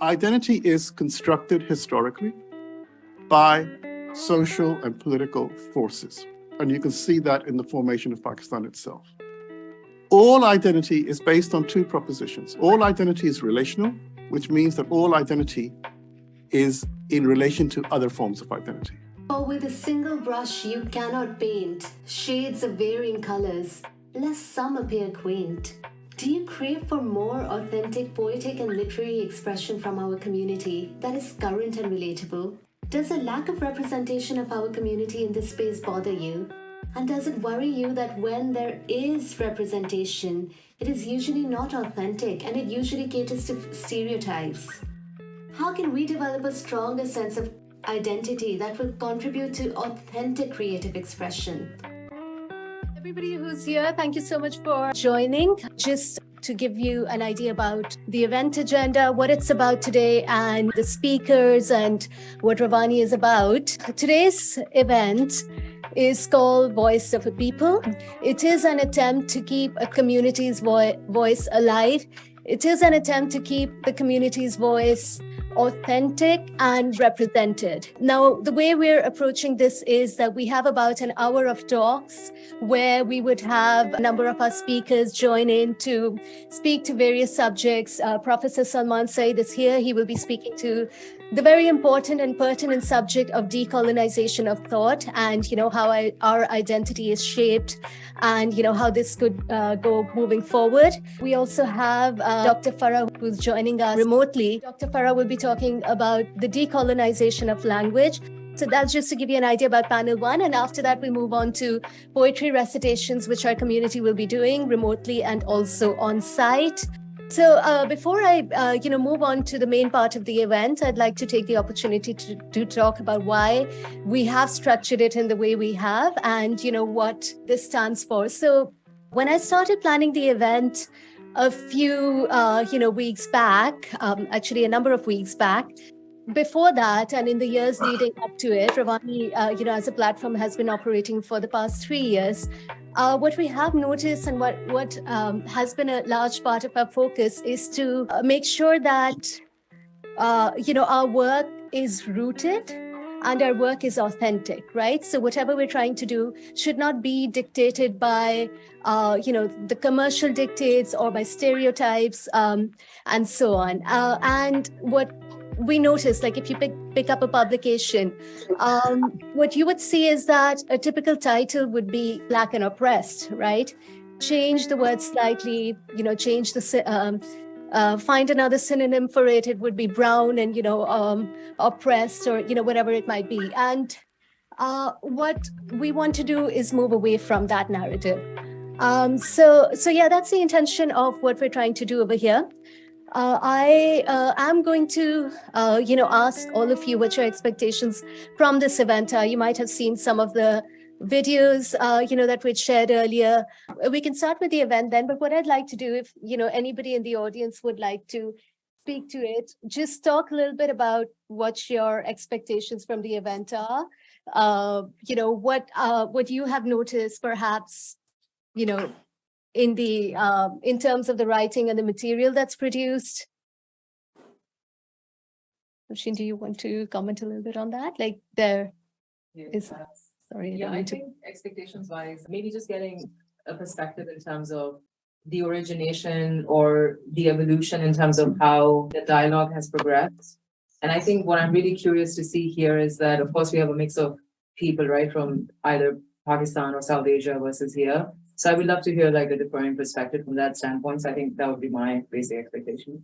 identity is constructed historically by social and political forces. And you can see that in the formation of Pakistan itself. All identity is based on two propositions. All identity is relational, which means that all identity is in relation to other forms of identity. For with a single brush you cannot paint shades of varying colors, lest some appear quaint. Do you crave for more authentic poetic and literary expression from our community that is current and relatable? Does a lack of representation of our community in this space bother you? And does it worry you that when there is representation, it is usually not authentic and it usually caters to stereotypes? How can we develop a stronger sense of identity that will contribute to authentic creative expression? Everybody who's here, thank you so much for joining. Just to give you an idea about the event agenda, what it's about today, and the speakers and what Rawanee is about. Today's event is called Voice of a People. It is an attempt to keep a community's voice alive. It is an attempt to keep the community's voice authentic and represented. Now, the way we're approaching this is that we have about an hour of talks where we would have a number of our speakers join in to speak to various subjects. Professor Salman Sayyid is here. He will be speaking to the very important and pertinent subject of decolonization of thought and, how our identity is shaped and, how this could go moving forward. We also have Dr. Farah, who's joining us remotely. Dr. Farah will be talking about the decolonization of language. So that's just to give you an idea about panel one. And after that, we move on to poetry recitations, which our community will be doing remotely and also on site. So before I move on to the main part of the event, I'd like to take the opportunity to talk about why we have structured it in the way we have and, what this stands for. So when I started planning the event a few, weeks back, actually a number of weeks back, before that, and in the years leading up to it, Rawanee, as a platform has been operating for the past 3 years. What we have noticed and what has been a large part of our focus is to make sure that, our work is rooted and our work is authentic, right? So whatever we're trying to do should not be dictated by, the commercial dictates or by stereotypes and so on. And what we notice, like if you pick up a publication, what you would see is that a typical title would be Black and Oppressed, right? Change the word slightly, change the, find another synonym for it. It would be brown and, oppressed or, whatever it might be. And what we want to do is move away from that narrative. So yeah, that's the intention of what we're trying to do over here. I am going to, ask all of you what your expectations from this event are. You might have seen some of the videos, that we'd shared earlier. We can start with the event then, but what I'd like to do, if, anybody in the audience would like to speak to it, just talk a little bit about what your expectations from the event are. What you have noticed, perhaps, in the in terms of the writing and the material that's produced. Oshin, do you want to comment a little bit on that? Like sorry. Yeah, I think expectations wise, maybe just getting a perspective in terms of the origination or the evolution in terms of how the dialogue has progressed. And I think what I'm really curious to see here is that, of course, we have a mix of people, right, from either Pakistan or South Asia versus here. So I would love to hear like a different perspective from that standpoint. So I think that would be my basic expectation.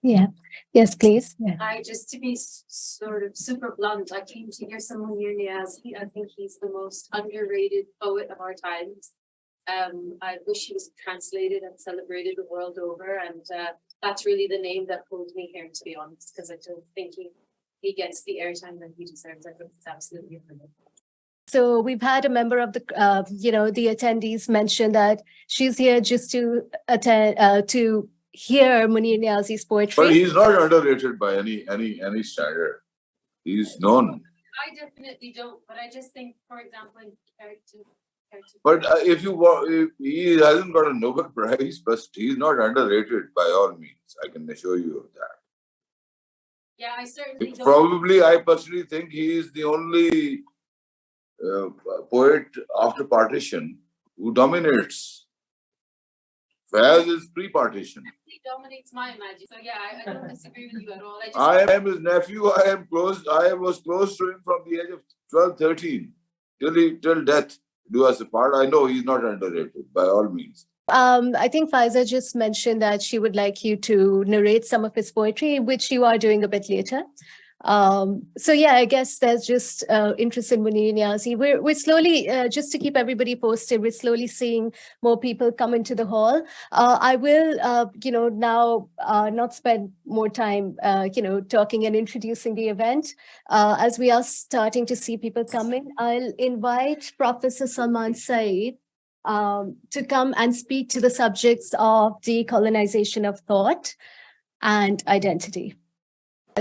Yeah. Yes, please. Yeah. Just to be sort of super blunt, I came to hear someone near Niaz. I think he's the most underrated poet of our times. I wish he was translated and celebrated the world over. And that's really the name that pulled me here, to be honest, because I don't think he gets the airtime that he deserves. I think it's absolutely brilliant. So we've had a member of the, the attendees mention that she's here just to attend, to hear Munir Niazi's poetry. But he's not underrated by any standard. He's known. I definitely don't, but I just think, for example, in character. But if he hasn't got a Nobel Prize, but he's not underrated by all means. I can assure you of that. Yeah, I certainly don't. Probably, I personally think he is the only poet after partition who dominates. Faiz is pre-partition. He dominates my imagination. So yeah, I don't disagree with you at all. I am his nephew. I was close to him from the age of 12, 13, till death do us apart. I know he's not underrated by all means. I think Faiza just mentioned that she would like you to narrate some of his poetry, which you are doing a bit later. So yeah, I guess there's just interest in Munir Niazi. We're slowly, just to keep everybody posted, we're slowly seeing more people come into the hall. I will, now not spend more time, talking and introducing the event. As we are starting to see people coming, I'll invite Professor Salman Sayyid to come and speak to the subjects of decolonization of thought and identity.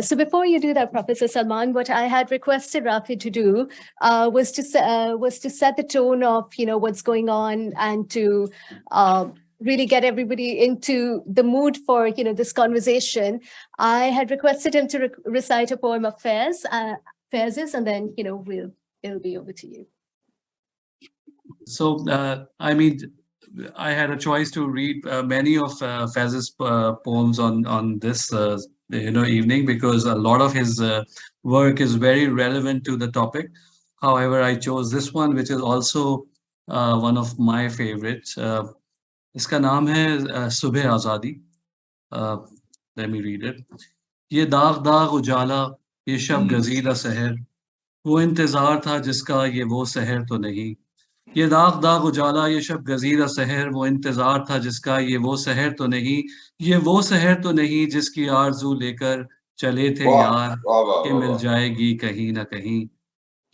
So before you do that, Professor Salman, what I had requested Rafi to do was to set the tone of what's going on and to really get everybody into the mood for this conversation. I had requested him to recite a poem of Faiz's, and then it'll be over to you. So I had a choice to read many of Faiz's poems on this evening, because a lot of his work is very relevant to the topic. However, I chose this one, which is also one of my favorites. Iska naam hai Subh Azadi. Let me read it. Ye daag daag ujala, ye shab gazida seher, wo intezar tha jiska ye wo seher to nahi. ये दाग दाग उजाला ये शब गजीरा सहर वो इंतजार था जिसका ये वो सहर तो नहीं, ये वो सहर तो नहीं जिसकी आरज़ू लेकर चले थे यार कि मिल जाएगी कहीं ना कहीं,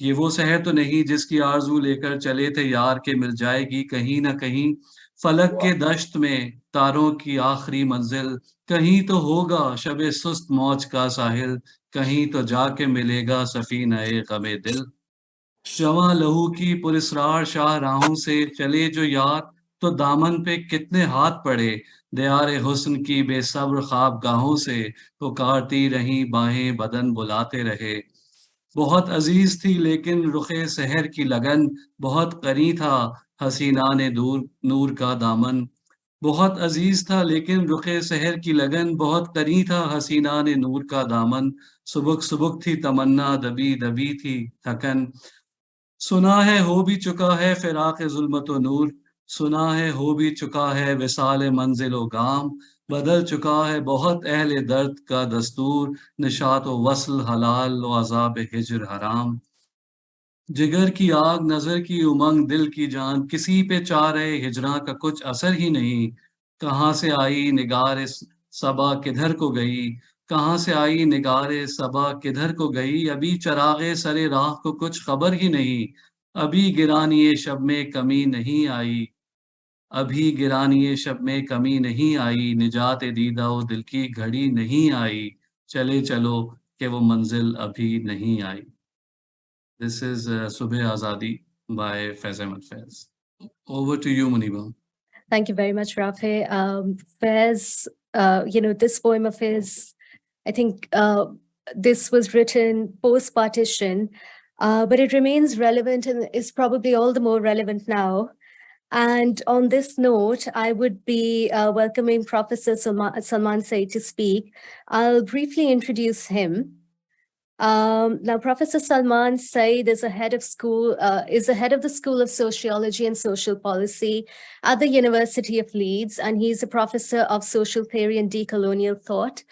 ये वो सहर तो नहीं जिसकी आरज़ू लेकर चले थे यार के मिल जाएगी कहीं ना कहीं, फलक के दश्त में तारों की आखिरी मंजिल, कहीं तो होगा शबे सुस्त मौज का साहिल, कहीं तो जाके मिलेगा सफीना-ए गमे दिल। जवां लहू की पुरस्रार शाहराहों से चले जो यार, तो दामन पे कितने हाथ पड़े, दयारे हुस्न की बेसब्र ख्वाबगाहों से पुकारती रहीं बाहें बदन बुलाते रहे। बहुत अजीज थी लेकिन रुखे सहर की लगन, बहुत करीं था हसीना ने नूर का दामन। बहुत अजीज था लेकिन रुखे सहर की लगन, बहुत करीं था हसीना ने नूर का दामन। सुबुक सुबुक थी तमन्ना, दबी दबी थी थकन, सुना है हो भी चुका है फिराक जुल्मत नूर, सुना है हो भी चुका है विसाल मंजिलो गाम, बदल चुका है बहुत अहले दर्द का दस्तूर, निशात व वस्ल हलाल व अज़ाब हिज्र हराम। जिगर की आग नजर की उमंग दिल की जान, किसी पे चाह रहे हिजरा का कुछ असर ही नहीं, कहाँ से आई निगार सबा किधर को गई, कहाँ से आई निगारे सबा किधर को गई, अभी चरागे सरे राह को कुछ खबर ही नहीं, अभी गिरानिए शब में कमी नहीं आई, अभी गिरानिए शब में कमी नहीं आई, निजात दीदा वो दिल की घड़ी नहीं आई, चले चलो कि वो मंजिल अभी नहीं आई। This is Subh Azadi by Faiz Ahmed Faiz. Over to you, Muniba. Thank you very much, Rafi. Faiz, this poem of his, I think this was written post-partition, but it remains relevant and is probably all the more relevant now. And on this note, I would be welcoming Professor Salman Sayyid to speak. I'll briefly introduce him. Now, Professor Salman Sayyid is the head of the School of Sociology and Social Policy at the University of Leeds, and he's a professor of social theory and decolonial thought.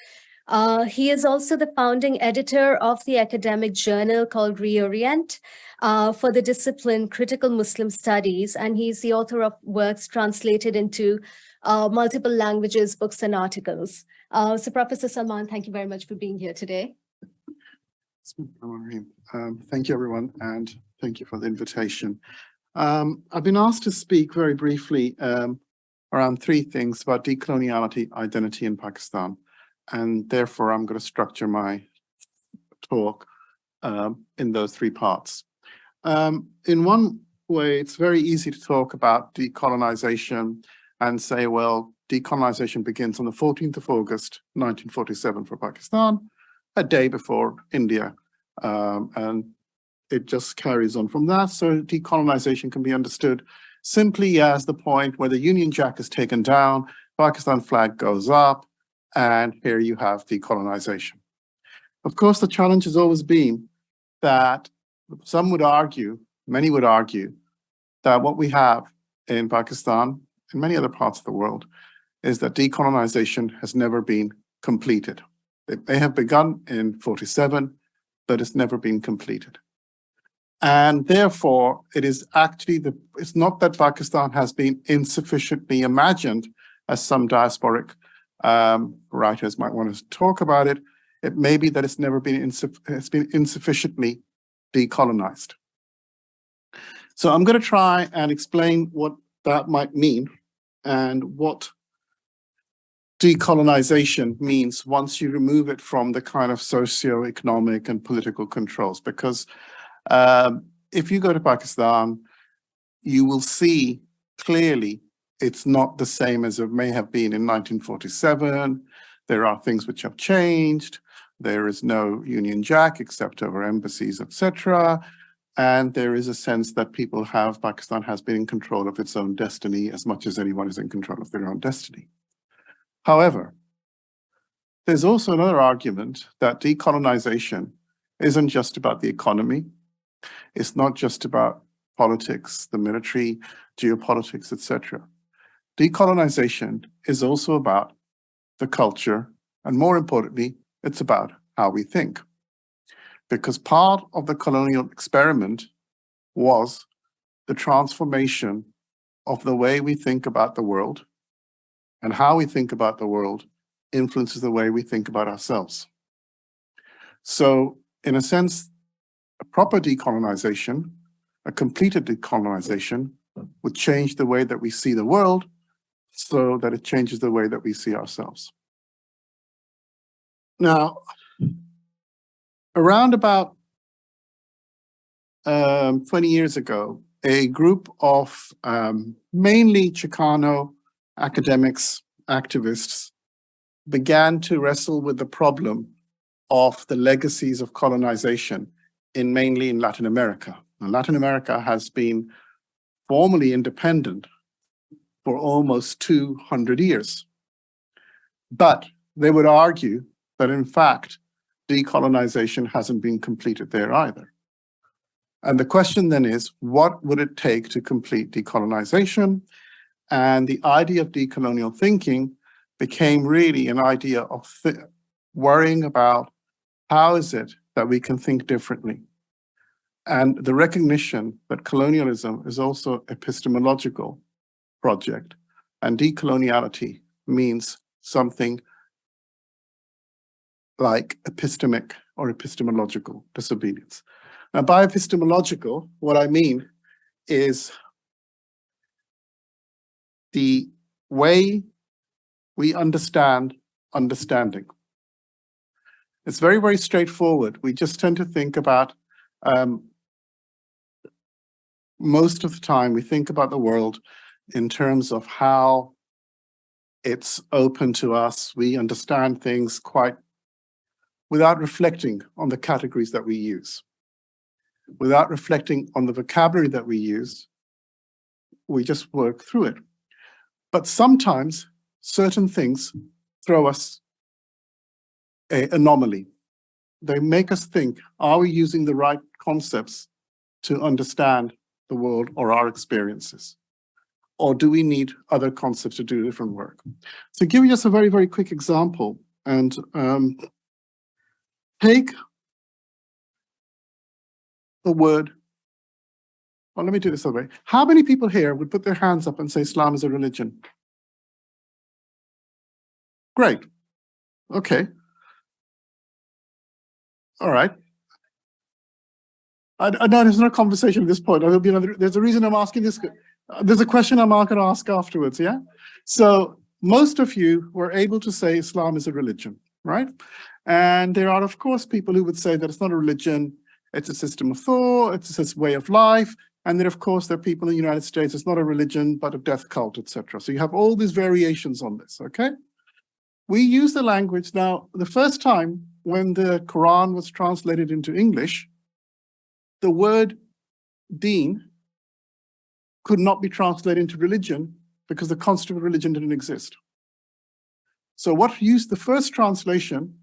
He is also the founding editor of the academic journal called Reorient for the discipline Critical Muslim Studies, and he's the author of works translated into multiple languages, books, and articles. So, Professor Salman, thank you very much for being here today. Thank you, everyone, and thank you for the invitation. I've been asked to speak very briefly around three things about decoloniality, identity in Pakistan, and therefore I'm going to structure my talk in those three parts. In one way, it's very easy to talk about decolonization and say, well, decolonization begins on the 14th of August, 1947 for Pakistan, a day before India. And it just carries on from that. So decolonization can be understood simply as the point where the Union Jack is taken down, Pakistan flag goes up, and here you have decolonization. Of course, the challenge has always been that some would argue, many would argue, that what we have in Pakistan and many other parts of the world is that decolonization has never been completed. It may have begun in 47, but it's never been completed. And therefore, it is actually it's not that Pakistan has been insufficiently imagined, as some diasporic writers might want to talk about it. It may be that it's never been it's been insufficiently decolonized. So I'm going to try and explain what that might mean and what decolonization means once you remove it from the kind of socio-economic and political controls. Because if you go to Pakistan, you will see clearly it's not the same as it may have been in 1947. There are things which have changed. There is no Union Jack except over embassies, etc. And there is a sense that Pakistan has been in control of its own destiny as much as anyone is in control of their own destiny. However, there's also another argument that decolonization isn't just about the economy. It's not just about politics, the military, geopolitics, etc. Decolonization is also about the culture, and more importantly, it's about how we think. Because part of the colonial experiment was the transformation of the way we think about the world, and how we think about the world influences the way we think about ourselves. So, in a sense, a proper decolonization, a completed decolonization, would change the way that we see the world so that it changes the way that we see ourselves. Now, around about 20 years ago, a group of mainly Chicano academics, activists, began to wrestle with the problem of the legacies of colonization mainly in Latin America. Now, Latin America has been formally independent for almost 200 years. But they would argue that, in fact, decolonization hasn't been completed there either. And the question then is, what would it take to complete decolonization? And the idea of decolonial thinking became really an idea of worrying about how is it that we can think differently? And the recognition that colonialism is also an epistemological project, and decoloniality means something like epistemic or epistemological disobedience. Now, by epistemological, what I mean is the way we understand understanding. It's very, very straightforward. We just tend to think about, most of the time, we think about the world in terms of how it's open to us. We understand things quite without reflecting on the categories that we use. Without reflecting on the vocabulary that we use, we just work through it. But sometimes certain things throw us an anomaly. They make us think, are we using the right concepts to understand the world or our experiences? Or do we need other concepts to do different work? So give you just a very, very quick example, and take the word, well, let me do this other way. How many people here would put their hands up and say Islam is a religion? Great. Okay. All right. I know there's no conversation at this point. There'll be another. There's a reason I'm asking this. There's a question I'm going to ask afterwards. Yeah. So most of you were able to say Islam is a religion, right? And there are, of course, people who would say that it's not a religion. It's a system of thought. It's a way of life. And then, of course, there are people in the United States. It's not a religion, but a death cult, etc. So you have all these variations on this. Okay. We use the language now. The first time when the Quran was translated into English, the word deen could not be translated into religion because the concept of religion didn't exist. So what used the first translation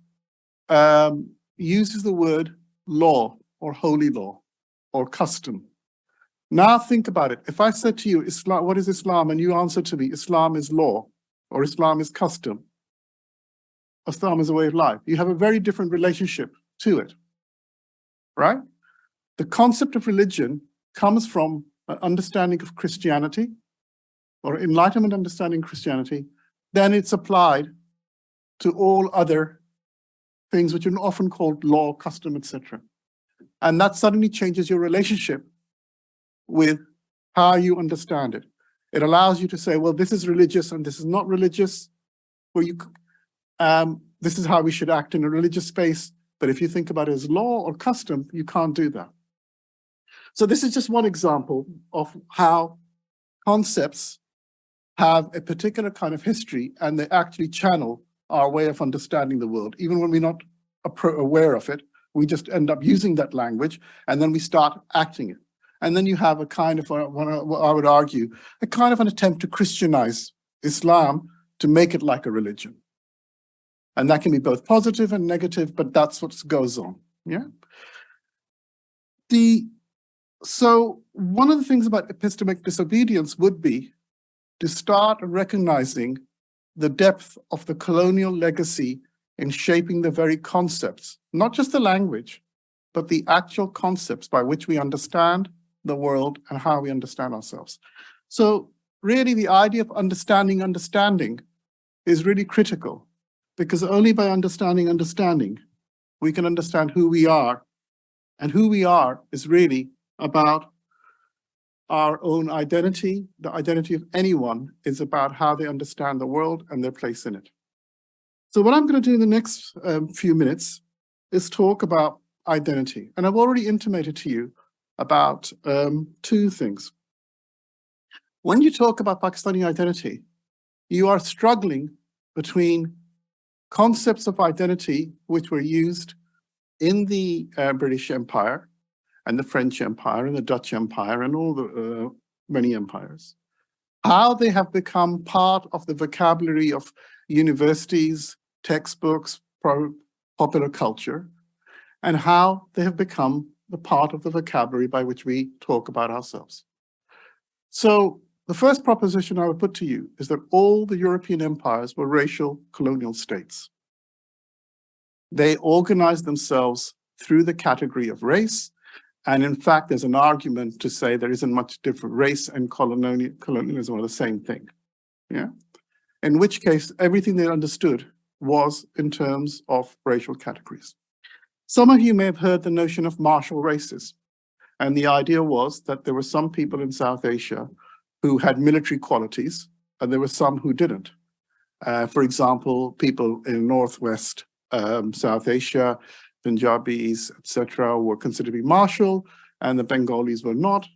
uses the word law or holy law or custom. Now think about it. If I said to you, Islam, what is Islam? And you answer to me, Islam is law or Islam is custom. Islam is a way of life. You have a very different relationship to it, right? The concept of religion comes from an understanding of Christianity or Enlightenment understanding of Christianity. Then it's applied to all other things which are often called law, custom, etc. And that suddenly changes your relationship with how you understand it. It allows you to say, well, this is religious and this is not religious. Or this is how we should act in a religious space. But if you think about it as law or custom, you can't do that. So this is just one example of how concepts have a particular kind of history and they actually channel our way of understanding the world. Even when we're not aware of it, we just end up using that language and then we start acting it. And then you have a kind of, I would argue, a kind of an attempt to Christianize Islam to make it like a religion. And that can be both positive and negative, but that's what goes on, yeah? So one of the things about epistemic disobedience would be to start recognizing the depth of the colonial legacy in shaping the very concepts, not just the language, but the actual concepts by which we understand the world and how we understand ourselves. So really the idea of understanding is really critical, because only by understanding, we can understand who we are. And who we are is really about our own identity. The identity of anyone is about how they understand the world and their place in it. So what I'm going to do in the next few minutes is talk about identity. And I've already intimated to you about two things. When you talk about Pakistani identity, you are struggling between concepts of identity which were used in the British Empire and the French Empire and the Dutch Empire and all the many empires, how they have become part of the vocabulary of universities, textbooks, popular culture, and how they have become the part of the vocabulary by which we talk about ourselves. So the first proposition I would put to you is that all the European empires were racial colonial states. They organized themselves through the category of race. And in fact, there's an argument to say there isn't much different. Race and colonialism are the same thing. Yeah. In which case, everything they understood was in terms of racial categories. Some of you may have heard the notion of martial races. And the idea was that there were some people in South Asia who had military qualities, and there were some who didn't. For example, people in Northwest South Asia, Punjabis, etc., were considered to be martial, and the Bengalis were not.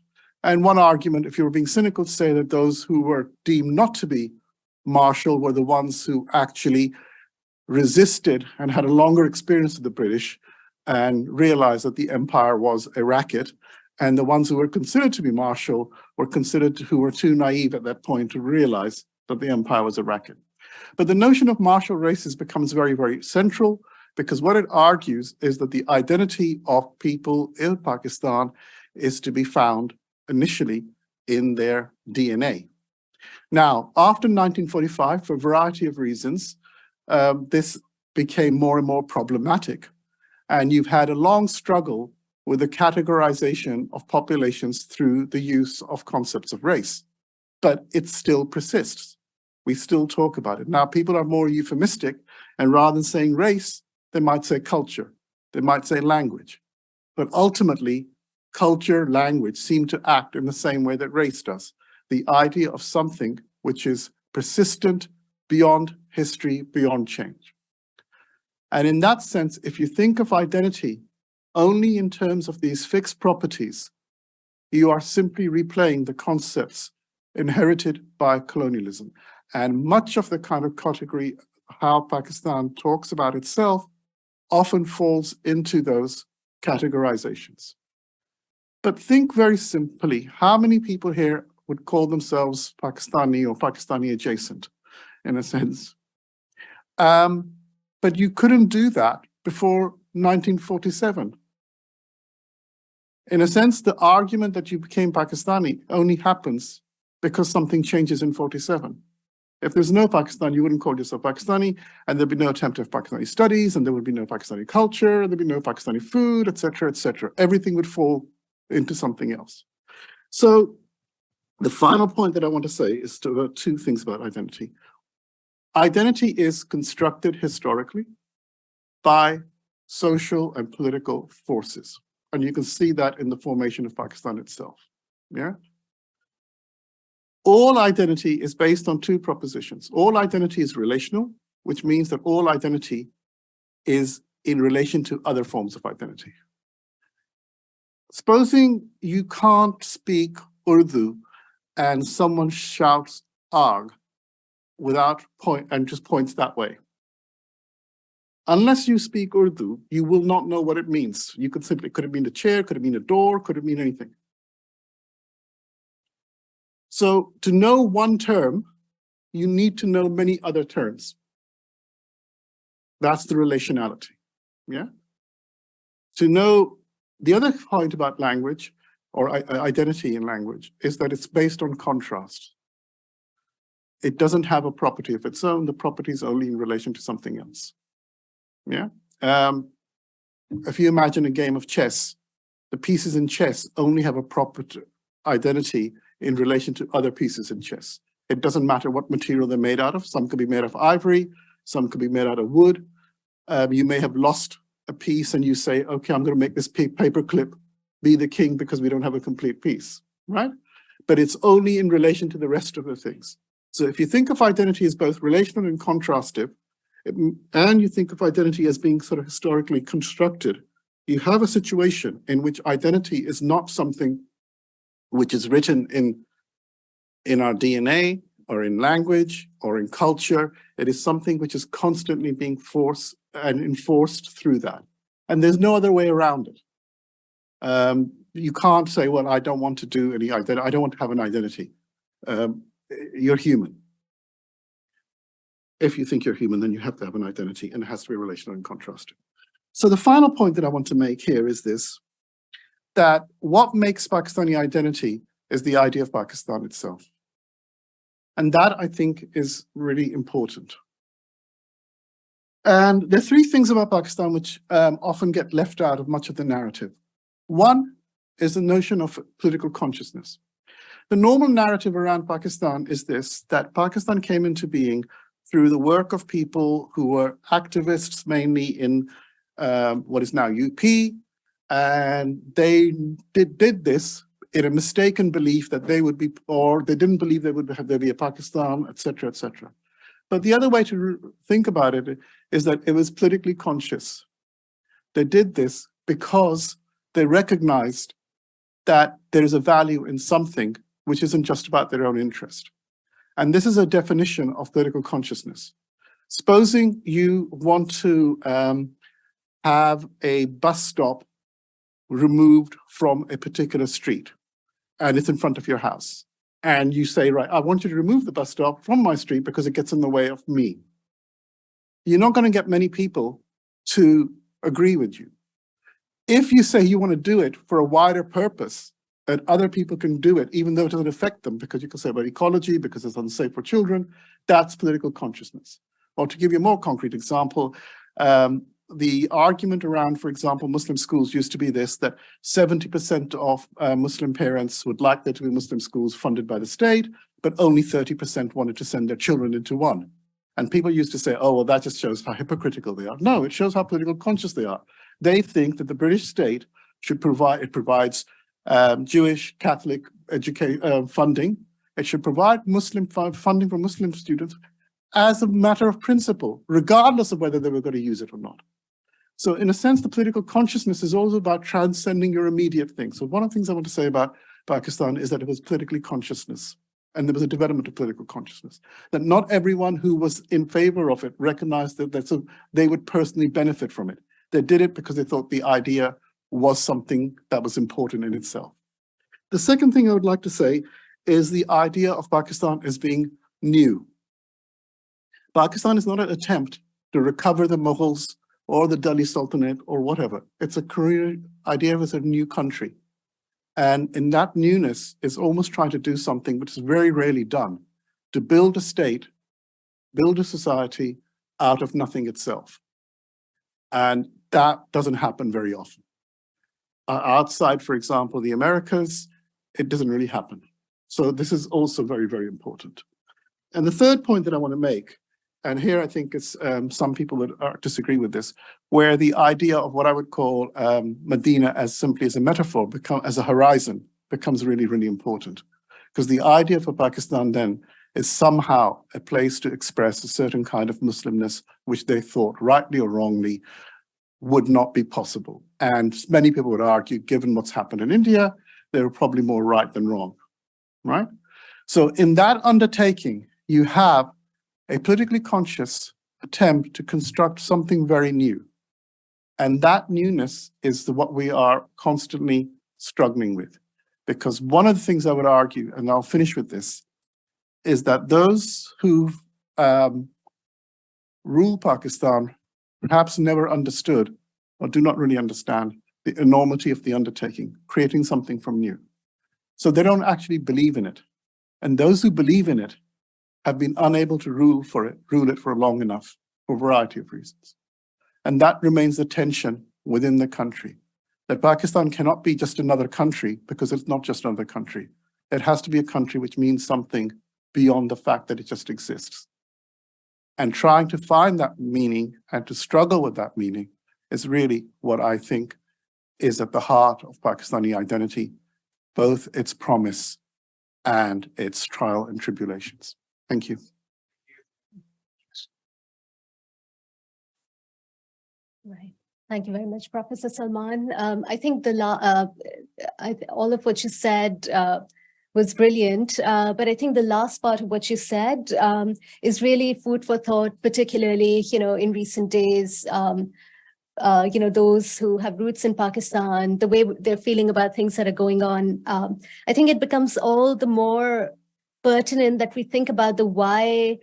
And one argument, if you were being cynical, to say that those who were deemed not to be martial were the ones who actually resisted and had a longer experience with the British and realized that the empire was a racket. And the ones who were considered to be martial were considered who were too naive at that point to realize that the empire was a racket. But the notion of martial races becomes very, very central, because what it argues is that the identity of people in Pakistan is to be found initially in their DNA. Now, after 1945, for a variety of reasons, this became more and more problematic. And you've had a long struggle with the categorization of populations through the use of concepts of race. But it still persists. We still talk about it. Now, people are more euphemistic, and rather than saying race, they might say culture, they might say language. But ultimately, culture, language seem to act in the same way that race does. The idea of something which is persistent, beyond history, beyond change. And in that sense, if you think of identity only in terms of these fixed properties, you are simply replaying the concepts inherited by colonialism. And much of the kind of category, how Pakistan talks about itself, often falls into those categorizations. But think very simply, how many people here would call themselves Pakistani or Pakistani adjacent, in a sense? But you couldn't do that before 1947. In a sense, the argument that you became Pakistani only happens because something changes in 47. If there's no Pakistan, you wouldn't call yourself Pakistani, and there'd be no attempt of Pakistani studies, and there would be no Pakistani culture, there'd be no Pakistani food, etc., etc. Everything would fall into something else. So the final point that I want to say is two things about identity. Identity is constructed historically by social and political forces. And you can see that in the formation of Pakistan itself. Yeah. All identity is based on two propositions. All identity is relational, which means that all identity is in relation to other forms of identity. Supposing you can't speak Urdu and someone shouts "Arg" without point and just points that way. Unless you speak Urdu, you will not know what it means. You could simply, could it mean a chair, could it mean a door, could it mean anything? So to know one term, you need to know many other terms. That's the relationality, yeah? To know, the other point about language or identity in language is that it's based on contrast. It doesn't have a property of its own. The property is only in relation to something else. Yeah. If you imagine a game of chess, the pieces in chess only have a proper identity in relation to other pieces in chess. It doesn't matter what material they're made out of. Some could be made of ivory, some could be made out of wood. You may have lost a piece and you say, okay, I'm going to make this paper clip be the king because we don't have a complete piece, right? But it's only in relation to the rest of the things. So if you think of identity as both relational and contrastive, and you think of identity as being sort of historically constructed, you have a situation in which identity is not something which is written in our DNA or in language or in culture. It is something which is constantly being forced and enforced through that. And there's no other way around it. You can't say, well, I don't want to do any identity. I don't want to have an identity. You're human. If you think you're human, then you have to have an identity, and it has to be relational and contrastive. So the final point that I want to make here is this, that what makes Pakistani identity is the idea of Pakistan itself. And that, I think, is really important. And there are three things about Pakistan which often get left out of much of the narrative. One is the notion of political consciousness. The normal narrative around Pakistan is this, that Pakistan came into being through the work of people who were activists, mainly in what is now UP, and they did this in a mistaken belief that they would be, or they didn't believe there would be a Pakistan, etc., etc. But the other way to think about it is that it was politically conscious. They did this because they recognized that there is a value in something which isn't just about their own interest. And this is a definition of political consciousness. Supposing you want to have a bus stop removed from a particular street, and it's in front of your house. And you say, right, I want you to remove the bus stop from my street because it gets in the way of me. You're not going to get many people to agree with you. If you say you want to do it for a wider purpose, and other people can do it, even though it doesn't affect them, because you can say about ecology, because it's unsafe for children, that's political consciousness. Or to give you a more concrete example, the argument around, for example, Muslim schools used to be this, that 70% of Muslim parents would like there to be Muslim schools funded by the state, but only 30% wanted to send their children into one. And people used to say, oh, well, that just shows how hypocritical they are. No, it shows how political conscious they are. They think that the British state should provide, it provides Jewish, Catholic funding. It should provide Muslim funding for Muslim students as a matter of principle, regardless of whether they were going to use it or not. So in a sense, the political consciousness is also about transcending your immediate thing. So one of the things I want to say about Pakistan is that it was politically consciousness, and there was a development of political consciousness, that not everyone who was in favor of it recognized that they would personally benefit from it. They did it because they thought the idea was something that was important in itself. The second thing I would like to say is the idea of Pakistan as being new. Pakistan is not an attempt to recover the Mughals or the Delhi Sultanate or whatever. It's a idea of a new country. And in that newness is almost trying to do something which is very rarely done, to build a state, build a society out of nothing itself. And that doesn't happen very often. Outside, for example, the Americas, it doesn't really happen. So this is also very, very important. And the third point that I want to make, and here I think it's some people that disagree with this, where the idea of what I would call Medina as simply as a metaphor, as a horizon, becomes really, really important. Because the idea for Pakistan then is somehow a place to express a certain kind of Muslimness, which they thought, rightly or wrongly, would not be possible. And many people would argue, given what's happened in India, they were probably more right than wrong, right? So in that undertaking, you have a politically conscious attempt to construct something very new. And that newness is what we are constantly struggling with. Because one of the things I would argue, and I'll finish with this, is that those who rule Pakistan perhaps never understood or do not really understand the enormity of the undertaking, creating something from new. So they don't actually believe in it. And those who believe in it have been unable to rule it for long enough for a variety of reasons. And that remains the tension within the country, that Pakistan cannot be just another country because it's not just another country. It has to be a country which means something beyond the fact that it just exists. And trying to find that meaning and to struggle with that meaning is really what I think is at the heart of Pakistani identity, both its promise and its trial and tribulations. Thank you. Right. Thank you very much, Professor Salman. I think all of what you said was brilliant, but I think the last part of what you said is really food for thought, particularly, in recent days, those who have roots in Pakistan, the way they're feeling about things that are going on. I think it becomes all the more pertinent that we think about the why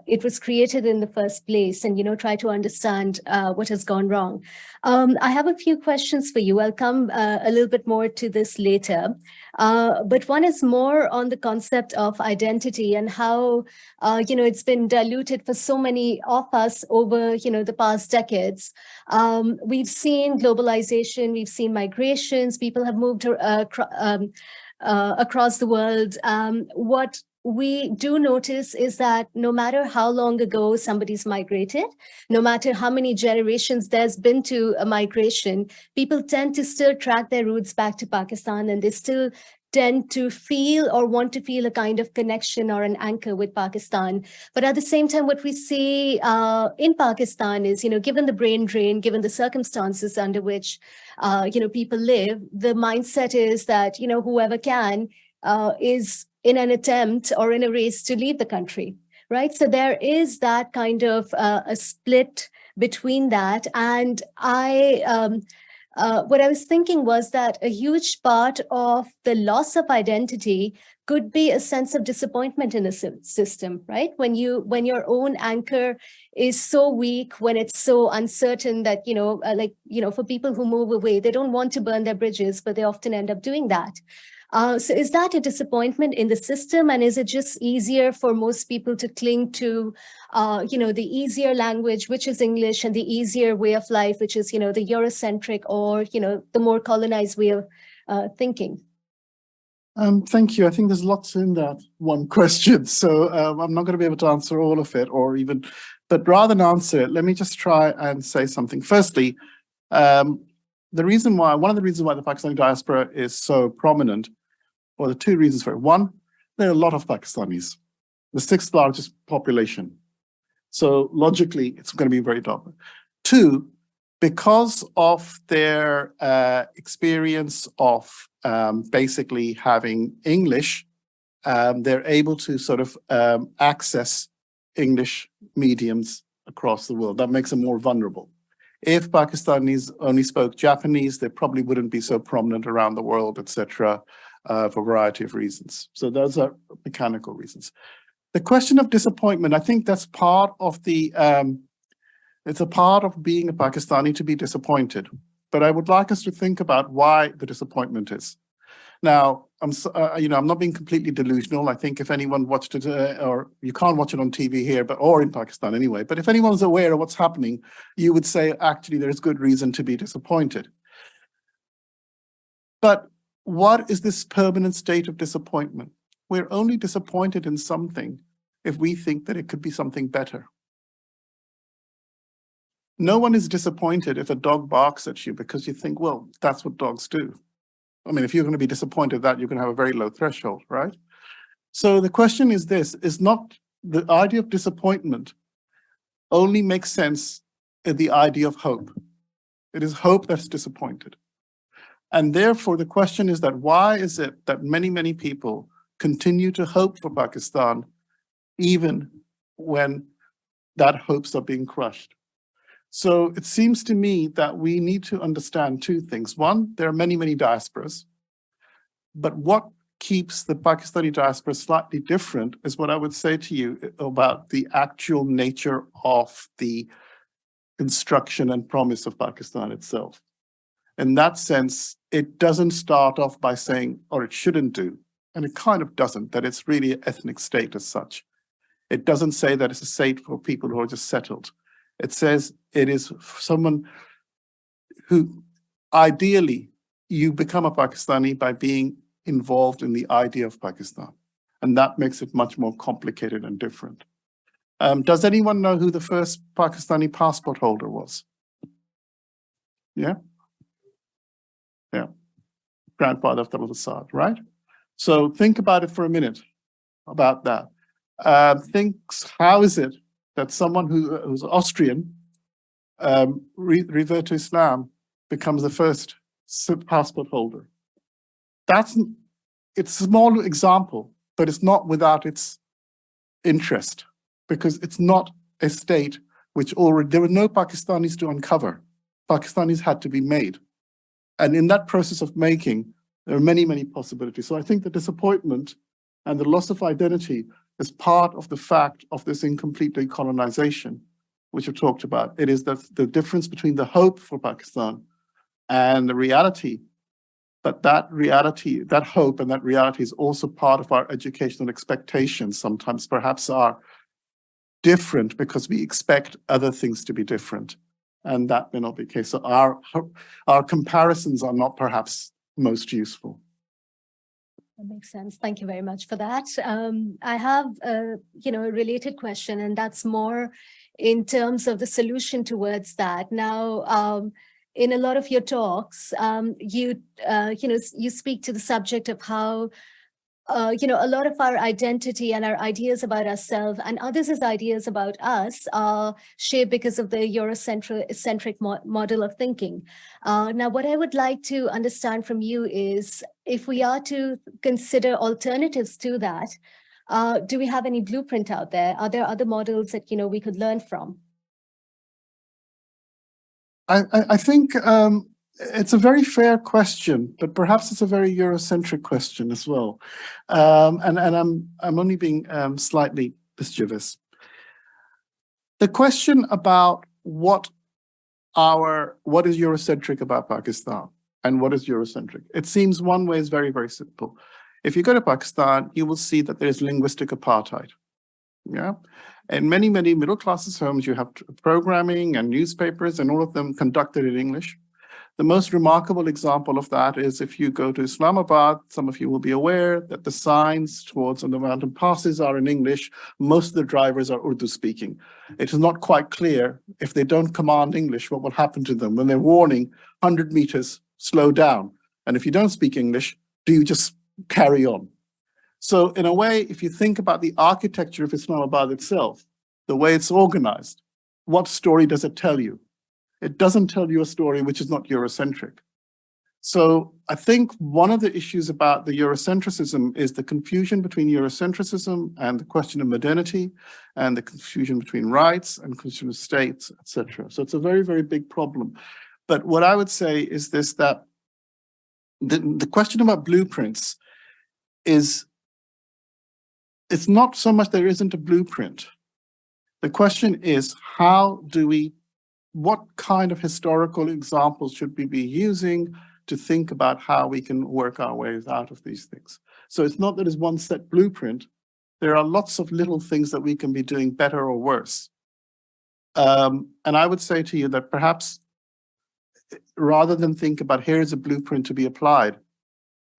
it was created in the first place and, try to understand what has gone wrong. I have a few questions for you. I'll come a little bit more to this later. But one is more on the concept of identity and how, it's been diluted for so many of us over, the past decades. We've seen globalization, we've seen migrations, people have moved across the world. What we do notice is that no matter how long ago somebody's migrated, no matter how many generations there's been to a migration, people tend to still track their roots back to Pakistan, and they still tend to feel or want to feel a kind of connection or an anchor with Pakistan. But at the same time, what we see in Pakistan is, given the brain drain, given the circumstances under which, people live, the mindset is that, whoever can is in an attempt or in a race to leave the country, right? So there is that kind of a split between that. And what I was thinking was that a huge part of the loss of identity could be a sense of disappointment in a system, right? When your own anchor is so weak, when it's so uncertain that, for people who move away, they don't want to burn their bridges, but they often end up doing that. So is that a disappointment in the system? And is it just easier for most people to cling to, the easier language, which is English, and the easier way of life, which is, the Eurocentric or, the more colonized way of thinking? Thank you. I think there's lots in that one question. So I'm not going to be able to answer all of it but rather than answer it, let me just try and say something. Firstly, one of the reasons why the Pakistani diaspora is so prominent, or the two reasons for it. One, there are a lot of Pakistanis, the sixth largest population. So logically, it's going to be very dominant. Two, because of their experience of basically having English, they're able to sort of access English mediums across the world. That makes them more vulnerable. If Pakistanis only spoke Japanese, they probably wouldn't be so prominent around the world, etc., for a variety of reasons. So those are mechanical reasons. The question of disappointment, I think that's part of the, it's a part of being a Pakistani to be disappointed. But I would like us to think about why the disappointment is. Now, I'm not being completely delusional. I think if anyone watched it, or you can't watch it on TV here, or in Pakistan anyway, but if anyone's aware of what's happening, you would say, actually, there's good reason to be disappointed. But what is this permanent state of disappointment? We're only disappointed in something if we think that it could be something better. No one is disappointed if a dog barks at you because you think, well, that's what dogs do. I mean, if you're going to be disappointed that, you're going to have a very low threshold, right? So the question is this, is not the idea of disappointment only makes sense in the idea of hope. It is hope that's disappointed. And therefore, the question is that why is it that many, many people continue to hope for Pakistan even when that hopes are being crushed? So it seems to me that we need to understand two things. One, there are many, many diasporas, but what keeps the Pakistani diaspora slightly different is what I would say to you about the actual nature of the construction and promise of Pakistan itself. In that sense, it doesn't start off by saying, or it shouldn't do, and it kind of doesn't, that it's really an ethnic state as such. It doesn't say that it's a state for people who are just settled. It says it is someone who, ideally, you become a Pakistani by being involved in the idea of Pakistan. And that makes it much more complicated and different. Does anyone know who the first Pakistani passport holder was? Yeah? Yeah. Grandfather of Talal Saad, right? So think about it for a minute, about that. How is it that someone who's Austrian, revert to Islam, becomes the first passport holder? It's a small example, but it's not without its interest, because it's not a state which already, there were no Pakistanis to uncover. Pakistanis had to be made. And in that process of making, there are many, many possibilities. So I think the disappointment and the loss of identity is part of the fact of this incomplete decolonization, which we talked about. It is the difference between the hope for Pakistan and the reality. But that reality, that hope and that reality is also part of our educational expectations, sometimes perhaps are different because we expect other things to be different. And that may not be the case. So our comparisons are not perhaps most useful. That makes sense. Thank you very much for that. I have a related question, and that's more in terms of the solution towards that. Now, in a lot of your talks, you speak to the subject of how a lot of our identity and our ideas about ourselves and others' ideas about us are shaped because of the Eurocentric model of thinking. Now, what I would like to understand from you is, if we are to consider alternatives to that, do we have any blueprint out there? Are there other models that we could learn from? I think it's a very fair question, but perhaps it's a very Eurocentric question as well. And I'm only being slightly mischievous. The question about what is Eurocentric about Pakistan and what is Eurocentric? It seems one way is very, very simple. If you go to Pakistan, you will see that there is linguistic apartheid. Yeah. In many, many middle classes homes, you have programming and newspapers, and all of them conducted in English. The most remarkable example of that is if you go to Islamabad, some of you will be aware that the signs towards on the mountain passes are in English. Most of the drivers are Urdu speaking. It is not quite clear, if they don't command English, what will happen to them when they're warning 100 meters, slow down. And if you don't speak English, do you just carry on? So in a way, if you think about the architecture of Islamabad itself, the way it's organized, what story does it tell you? It doesn't tell you a story which is not Eurocentric. So I think one of the issues about the Eurocentrism is the confusion between Eurocentrism and the question of modernity, and the confusion between rights and confusion of states, etc. So it's a very, very big problem. But what I would say is this, that the question about blueprints is, it's not so much there isn't a blueprint. The question is, what kind of historical examples should we be using to think about how we can work our ways out of these things? So it's not that there's one set blueprint. There are lots of little things that we can be doing better or worse. And I would say to you that perhaps rather than think about here's a blueprint to be applied,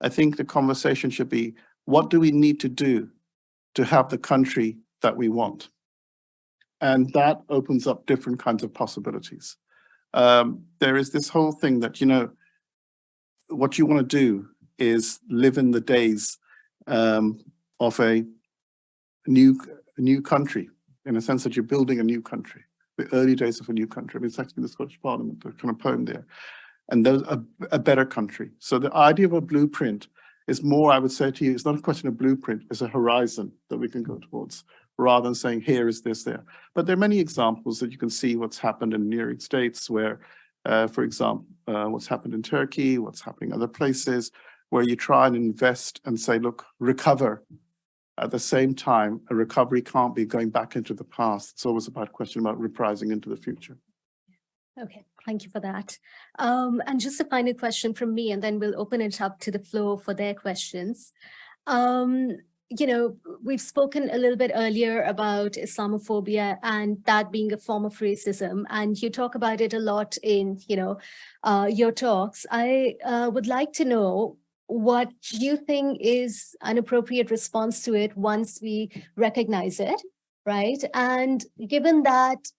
I think the conversation should be, what do we need to do to have the country that we want? And that opens up different kinds of possibilities. There is this whole thing that, what you want to do is live in the days of a new country, in a sense that you're building a new country, the early days of a new country. I mean, it's actually the Scottish Parliament, the kind of poem there. And there's a better country. So the idea of a blueprint is more, I would say to you, it's not a question of blueprint, it's a horizon that we can go towards, rather than saying, here is this there. But there are many examples that you can see what's happened in neighboring states where, for example, what's happened in Turkey, what's happening other places, where you try and invest and say, look, recover. At the same time, a recovery can't be going back into the past. It's always about a question about reprising into the future. Okay, thank you for that. And just a final question from me, and then we'll open it up to the floor for their questions. We've spoken a little bit earlier about Islamophobia and that being a form of racism, and you talk about it a lot in, your talks. I would like to know what you think is an appropriate response to it once we recognize it, right? And given that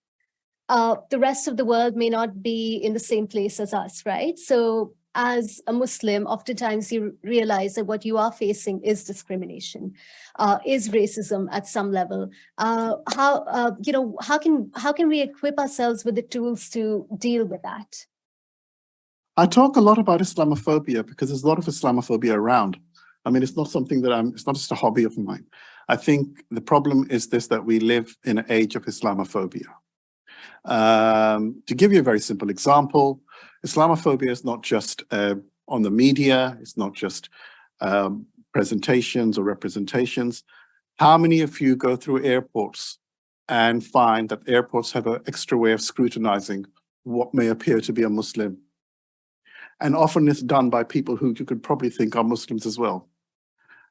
the rest of the world may not be in the same place as us, right? So as a Muslim, oftentimes you realize that what you are facing is discrimination, is racism at some level. How can we equip ourselves with the tools to deal with that? I talk a lot about Islamophobia because there's a lot of Islamophobia around. I mean, it's not something that it's not just a hobby of mine. I think the problem is this, that we live in an age of Islamophobia. To give you a very simple example, Islamophobia is not just on the media, it's not just presentations or representations. How many of you go through airports and find that airports have an extra way of scrutinizing what may appear to be a Muslim? And often it's done by people who you could probably think are Muslims as well.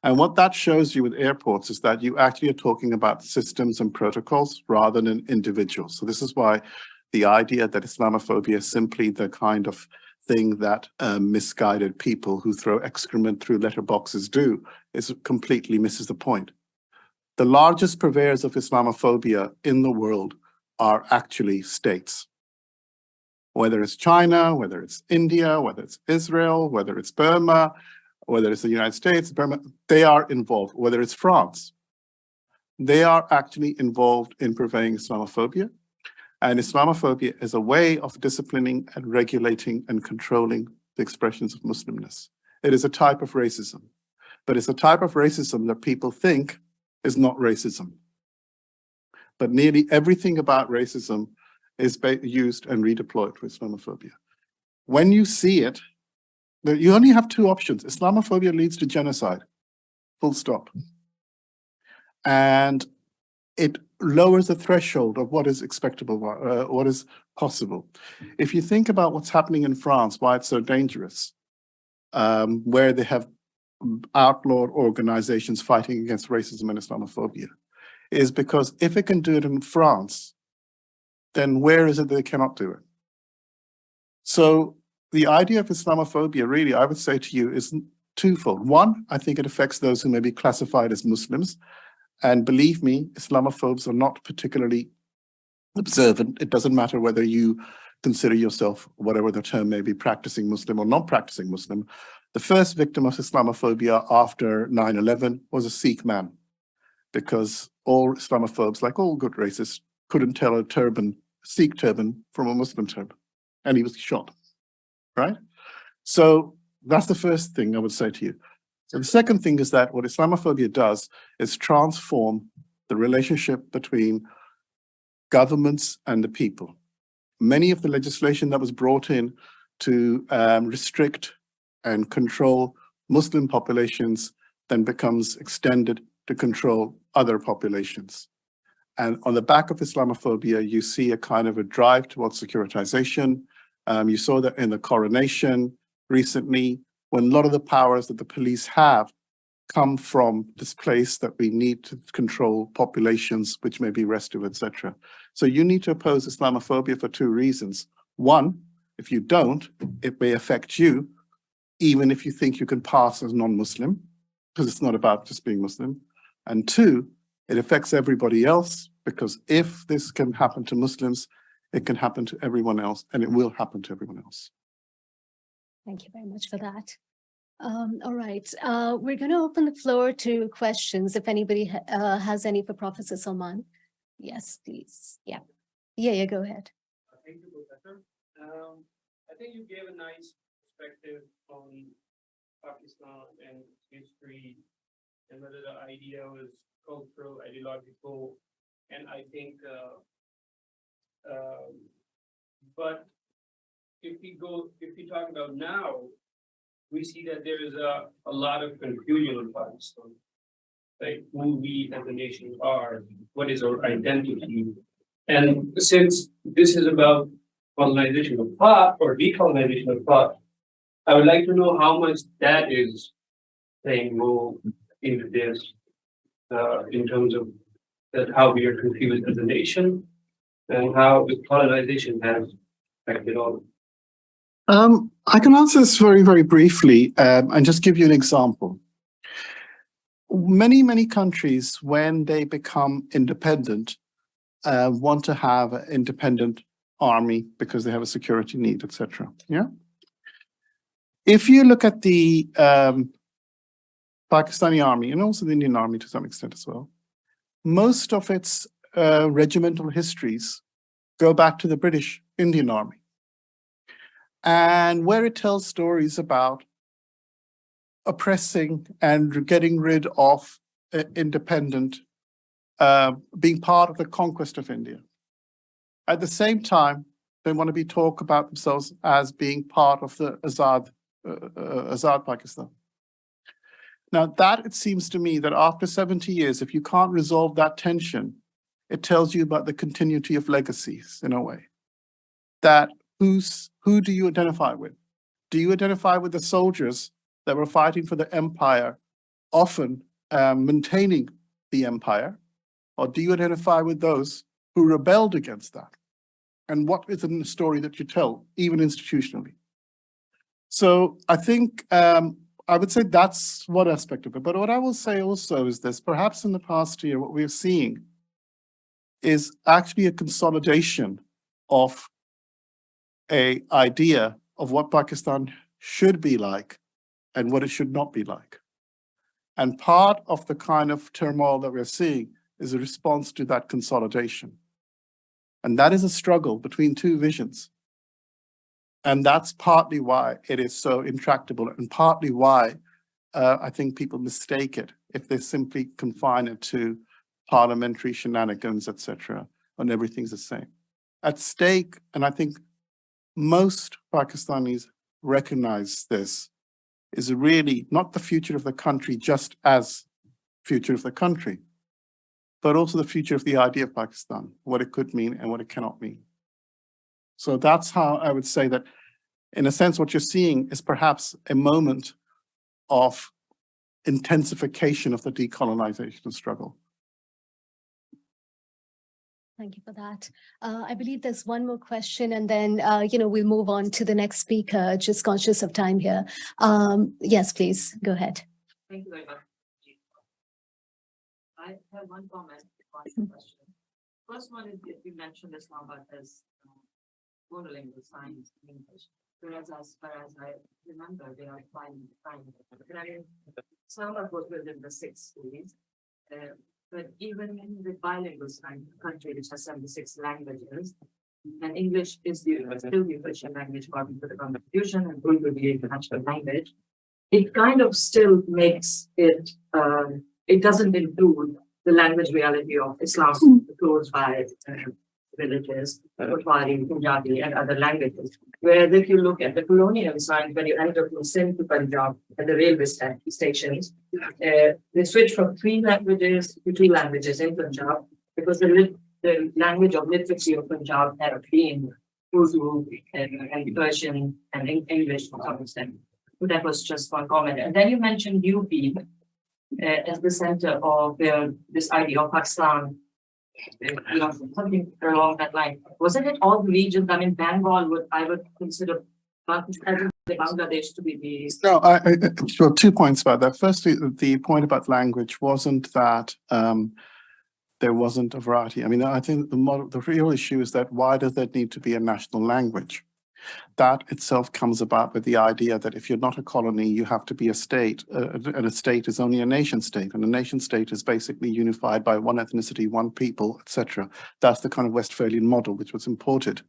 And what that shows you with airports is that you actually are talking about systems and protocols rather than individuals. So this is why the idea that Islamophobia is simply the kind of thing that misguided people who throw excrement through letterboxes do completely misses the point. The largest purveyors of Islamophobia in the world are actually states. Whether it's China, whether it's India, whether it's Israel, whether it's Burma, whether it's the United States, Burma, they are involved. Whether it's France, they are actually involved in purveying Islamophobia. And Islamophobia is a way of disciplining and regulating and controlling the expressions of Muslimness. It is a type of racism, but it's a type of racism that people think is not racism. But nearly everything about racism is used and redeployed for Islamophobia. When you see it, you only have two options. Islamophobia leads to genocide, full stop. And it lowers the threshold of what is expectable, what is possible. If you think about what's happening in France, why it's so dangerous, where they have outlawed organizations fighting against racism and Islamophobia, is because if it can do it in France, then where is it they cannot do it? So the idea of Islamophobia, really, I would say to you, is twofold. One, I think it affects those who may be classified as Muslims. And believe me, Islamophobes are not particularly observant. It doesn't matter whether you consider yourself, whatever the term may be, practicing Muslim or not practicing Muslim. The first victim of Islamophobia after 9/11 was a Sikh man, because all Islamophobes, like all good racists, couldn't tell a turban, Sikh turban, from a Muslim turban, and he was shot, right? So That's the first thing I would say to you. So the second thing is that what Islamophobia does is transform the relationship between governments and the people. Many of the legislation that was brought in to restrict and control Muslim populations then becomes extended to control other populations. And on the back of Islamophobia, you see a kind of a drive towards securitization. You saw that in the coronation recently, when a lot of the powers that the police have come from this place that we need to control populations, which may be restive, etc. So you need to oppose Islamophobia for two reasons. One, if you don't, it may affect you, even if you think you can pass as non-Muslim, because it's not about just being Muslim. And two, it affects everybody else, because if this can happen to Muslims, it can happen to everyone else, and it will happen to everyone else. Thank you very much for that. All right, we're going to open the floor to questions. If anybody has any for Professor Salman. Yes, please. Yeah, go ahead. Thank you, Professor. I think you gave a nice perspective on Pakistan and history and whether the idea was cultural, ideological, and I think, but if we talk about now, we see that there is a lot of confusion in Pakistan, like who we as a nation are, what is our identity. And since this is about colonization of thought or decolonization of thought, I would like to know how much that is playing role into this, in terms of how we are confused as a nation and how the colonization has affected all. I can answer this very, very briefly and just give you an example. Many countries, when they become independent, want to have an independent army because they have a security need, etc. Yeah. If you look at the Pakistani army and also the Indian army to some extent as well, most of its regimental histories go back to the British Indian Army. And where it tells stories about oppressing and getting rid of independent, being part of the conquest of India. At the same time, they want to talk about themselves as being part of the Azad Pakistan. Now that, it seems to me that after 70 years, if you can't resolve that tension, it tells you about the continuity of legacies in a way. That who do you identify with? Do you identify with the soldiers that were fighting for the empire, often maintaining the empire? Or do you identify with those who rebelled against that? And what is in the story that you tell, even institutionally? So I think I would say that's one aspect of it. But what I will say also is this: perhaps in the past year, what we're seeing is actually a consolidation of an idea of what Pakistan should be like and what it should not be like. And part of the kind of turmoil that we're seeing is a response to that consolidation. And that is a struggle between two visions. And that's partly why it is so intractable, and partly why I think people mistake it if they simply confine it to parliamentary shenanigans, etc., and everything's the same. At stake, and I think most Pakistanis recognize this, is really not the future of the country just as future of the country, but also the future of the idea of Pakistan, what it could mean and what it cannot mean. So that's how I would say that, in a sense, what you're seeing is perhaps a moment of intensification of the decolonization struggle. Thank you for that. I believe there's one more question, and then we'll move on to the next speaker, just conscious of time here. Yes, please, go ahead. Thank you very much. I have one comment, one question. First one is, you mentioned Islamabad as monolingual science in English, whereas as far as I remember, they are fine. Islamabad was built in the 60s, but even in the bilingual country, which has 76 languages, And English is still the official language according to the Constitution and will be a national language. It kind of still makes it, it doesn't include the language reality of Islam close by villages, Pashtunwali, Punjabi, and other languages. Whereas if you look at the colonial side, when you enter from Sindh to Punjab at the railway stations, they switch from 3 languages to 2 languages in Punjab because the language of literacy of Punjab had been Urdu and Persian and English to some extent. So that was just one comment. And then you mentioned UP as the center of this idea of Pakistan. Something along that line. Wasn't it all the regions? I mean, Bengal I would consider Bangladesh to be the. No, sure, 2 points about that. Firstly, the point about language wasn't that there wasn't a variety. I mean, I think the real issue is that why does there need to be a national language? That itself comes about with the idea that if you're not a colony, you have to be a state, and a state is only a nation state, and a nation state is basically unified by one ethnicity, one people, etc. That's the kind of Westphalian model which was imported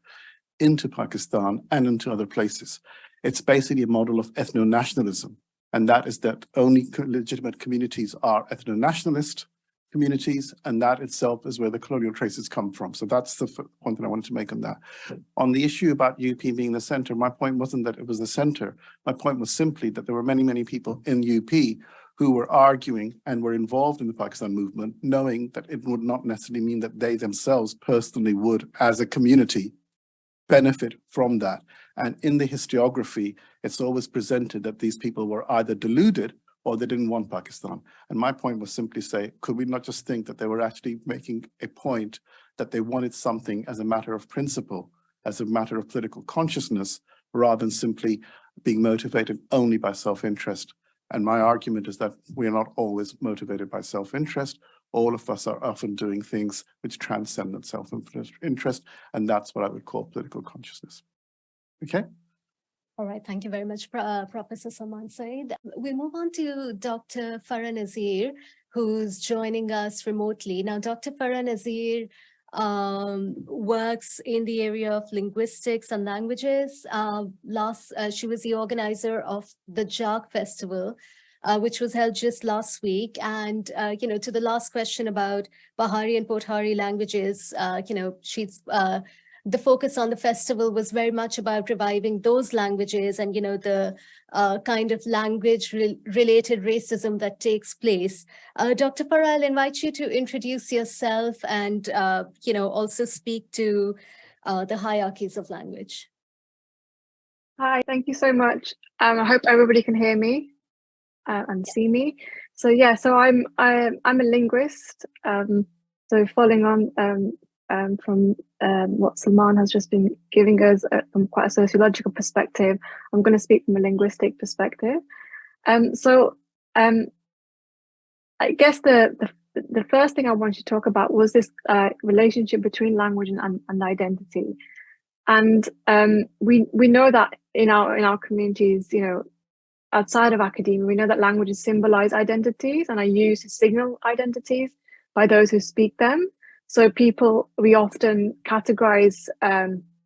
into Pakistan and into other places. It's basically a model of ethno-nationalism, and that is that only legitimate communities are ethno-nationalist communities, and that itself is where the colonial traces come from. So that's the point that I wanted to make on that. On the issue about UP being the center, my point wasn't that it was the center. My point was simply that there were many, many people in UP who were arguing and were involved in the Pakistan movement, knowing that it would not necessarily mean that they themselves personally would, as a community, benefit from that. And in the historiography, it's always presented that these people were either deluded or they didn't want Pakistan. And my point was simply say, could we not just think that they were actually making a point that they wanted something as a matter of principle, as a matter of political consciousness, rather than simply being motivated only by self-interest? And my argument is that we are not always motivated by self-interest. All of us are often doing things which transcend that self-interest, and that's what I would call political consciousness. Okay? All right, thank you very much, Professor Salman Sayyid. We move on to Dr. Farah Nazir, who's joining us remotely. Now, Dr. Farah Nazir works in the area of linguistics and languages. She was the organizer of the JAG Festival, which was held just last week. And, to the last question about Bahari and Pothari languages, she's the focus on the festival was very much about reviving those languages and, the kind of language-related racism that takes place. Dr. Farah, I'll invite you to introduce yourself and, also speak to the hierarchies of language. Hi, thank you so much. I hope everybody can hear me and see me. So yeah, so I'm a linguist. So following on from what Salman has just been giving us from quite a sociological perspective, I'm going to speak from a linguistic perspective. I guess the first thing I wanted to talk about was this relationship between language and identity. And we know that in our communities, outside of academia, we know that languages symbolize identities and are used to signal identities by those who speak them. So we often categorize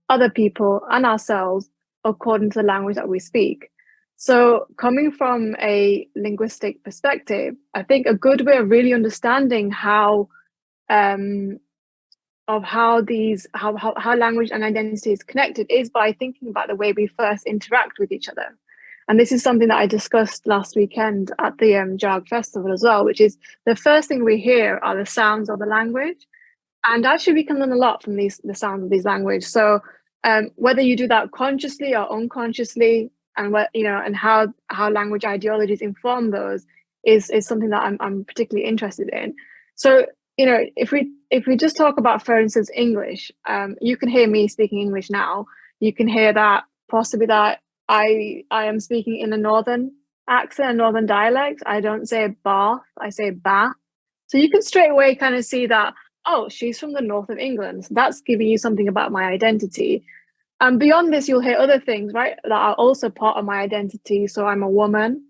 other people and ourselves according to the language that we speak. So coming from a linguistic perspective, I think a good way of really understanding how language and identity is connected is by thinking about the way we first interact with each other. And this is something that I discussed last weekend at the JAG Festival as well, which is the first thing we hear are the sounds of the language. And actually we can learn a lot from the sounds of these language. So whether you do that consciously or unconsciously, and and how language ideologies inform those is something that I'm particularly interested in. So, if we just talk about, for instance, English, you can hear me speaking English now. You can hear that possibly that I am speaking in a northern accent, a northern dialect. I don't say bath, I say ba. So you can straight away kind of see that, oh, she's from the north of England. So that's giving you something about my identity. And beyond this, you'll hear other things, right, that are also part of my identity. So I'm a woman,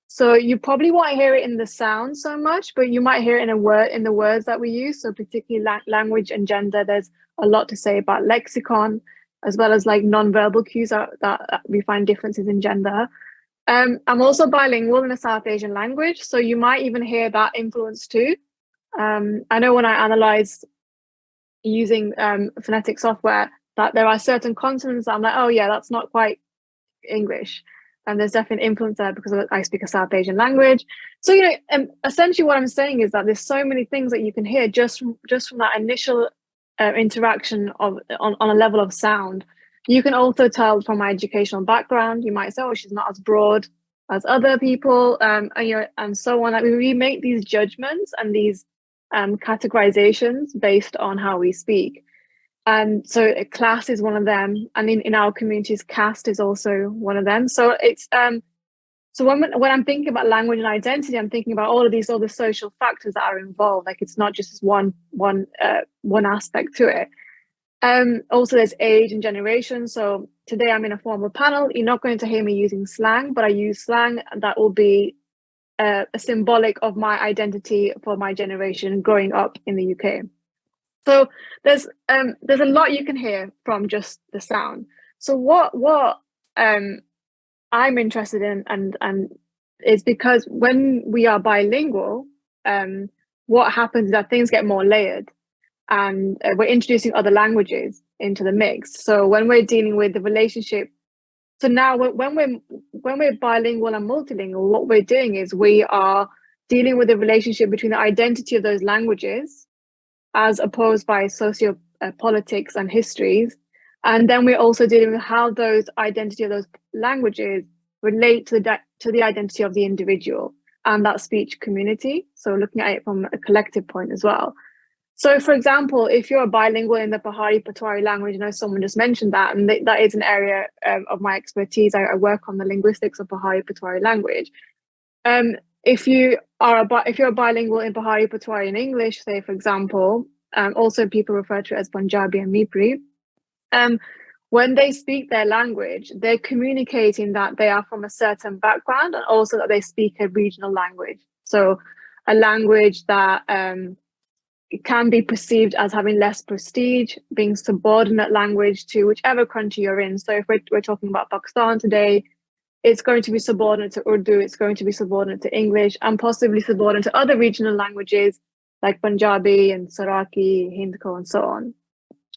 So you probably won't hear it in the sound so much, but you might hear it in the words that we use. So particularly language and gender, there's a lot to say about lexicon, as well as like non-verbal cues that we find differences in gender. I'm also bilingual in a South Asian language, so you might even hear that influence too. I know when I analyze using phonetic software that there are certain consonants that I'm like, oh yeah, that's not quite English. And there's definitely influence there because I speak a South Asian language. So, you know, essentially what I'm saying is that there's so many things that you can hear just from that initial interaction on a level of sound. You can also tell from my educational background, you might say, oh, she's not as broad as other people, and, you know, and so on. Like we make these judgments and these categorizations based on how we speak. And so class is one of them, and in our communities, caste is also one of them. So it's so when I'm thinking about language and identity, I'm thinking about all of these other social factors that are involved. Like it's not just one aspect to it. Also, there's age and generation. So today I'm in a formal panel. You're not going to hear me using slang, but I use slang that will be a symbolic of my identity for my generation growing up in the UK. So there's a lot you can hear from just the sound. So what I'm interested in and is because when we are bilingual, what happens is that things get more layered, and we're introducing other languages into the mix. So when we're dealing with the relationship, so now when we're bilingual and multilingual, what we're doing is we are dealing with the relationship between the identity of those languages as opposed by socio-politics and histories. And then we're also dealing with how those identity of those languages relate to the identity of the individual and that speech community. So looking at it from a collective point as well. So for example, if you're bilingual in the Pahari Patwari language, I know someone just mentioned that, and that is an area of my expertise. I work on the linguistics of Pahari Patwari language. If you're bilingual in Pahari Patwari and English, say for example, also people refer to it as Punjabi and Mipri, when they speak their language, they're communicating that they are from a certain background and also that they speak a regional language. So a language that can be perceived as having less prestige, being subordinate language to whichever country you're in. So if we're talking about Pakistan today, it's going to be subordinate to Urdu, it's going to be subordinate to English, and possibly subordinate to other regional languages like Punjabi and Saraki, Hindko, and so on.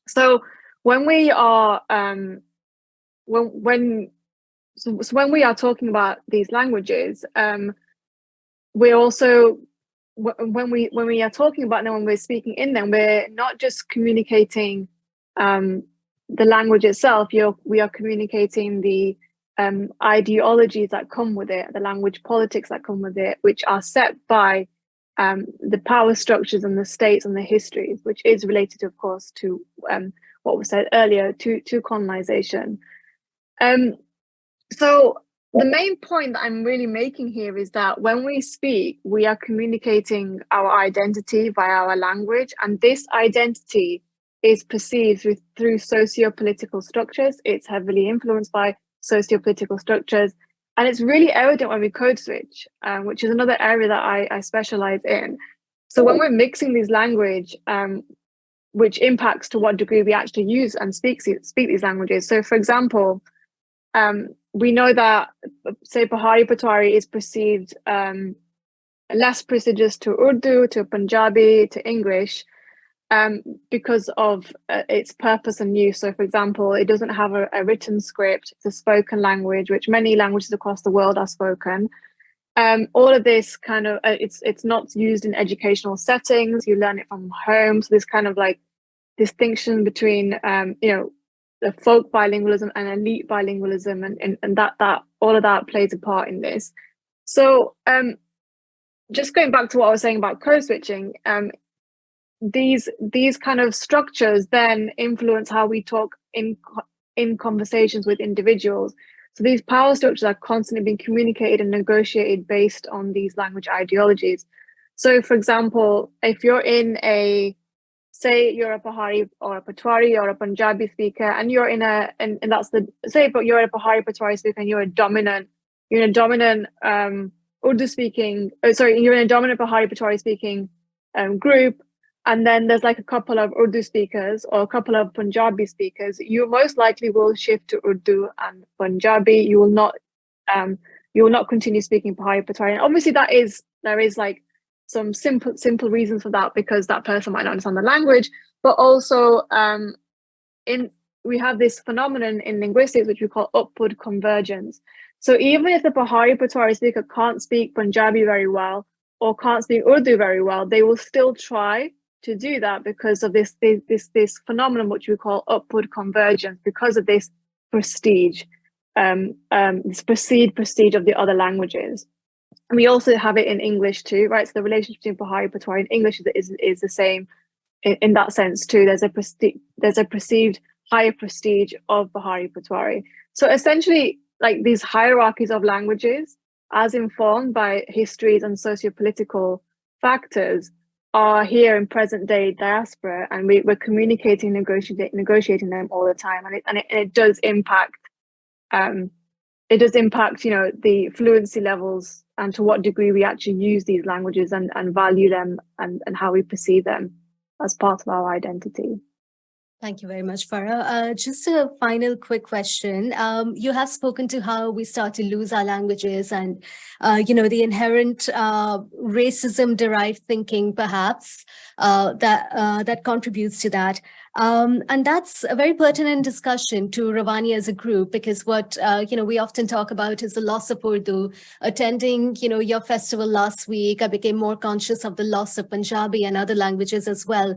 So when we are when we are talking about these languages, we're also when we are talking about them, when we're speaking in them, we're not just communicating the language itself. We are communicating the ideologies that come with it, the language politics that come with it, which are set by the power structures and the states and the histories, which is related, of course, to what was said earlier, to colonization. So the main point that I'm really making here is that when we speak, we are communicating our identity via our language, and this identity is perceived through socio-political structures. It's heavily influenced by socio-political structures, and it's really evident when we code switch, which is another area that I specialize in. So when we're mixing these language, which impacts to what degree we actually use and speak these languages. So for example, we know that, say, Pahari Patwari is perceived less prestigious to Urdu, to Punjabi, to English, because of its purpose and use. So for example, it doesn't have a written script, it's a spoken language, which many languages across the world are spoken. All of this kind of, it's not used in educational settings, you learn it from home. So this kind of like distinction between, the folk bilingualism and elite bilingualism, and that all of that plays a part in this. So just going back to what I was saying about code switching, these kind of structures then influence how we talk in conversations with individuals. So these power structures are constantly being communicated and negotiated based on these language ideologies. So for example, if you're in say you're a Pahari or a Patwari or a Punjabi speaker, and you're in but you're a Pahari Patwari speaker and you're in a dominant Urdu speaking, you're in a dominant Bahari speaking group, and then there's like a couple of Urdu speakers or a couple of Punjabi speakers, you most likely will shift to Urdu and Punjabi. You will not continue speaking Bahari Patwari. And obviously there is like some simple reasons for that, because that person might not understand the language, but also we have this phenomenon in linguistics which we call upward convergence. So even if the Bahari Patwari speaker can't speak Punjabi very well or can't speak Urdu very well, they will still try to do that because of this phenomenon which we call upward convergence, because of this prestige, this perceived prestige of the other languages. And we also have it in English too, right? So the relationship between Bahari Patwari and English is the same in that sense too. There's a perceived higher prestige of Bahari Patwari. So essentially, like these hierarchies of languages, as informed by histories and socio-political factors, are here in present day diaspora, and we're communicating, negotiating them all the time, and it does impact. It does impact, the fluency levels and to what degree we actually use these languages and value them and how we perceive them as part of our identity. Thank you very much, Farah. Just a final quick question. You have spoken to how we start to lose our languages and, the inherent racism-derived thinking, perhaps, that contributes to that. And that's a very pertinent discussion to Rawanee as a group, because what, we often talk about is the loss of Urdu. Attending, your festival last week, I became more conscious of the loss of Punjabi and other languages as well.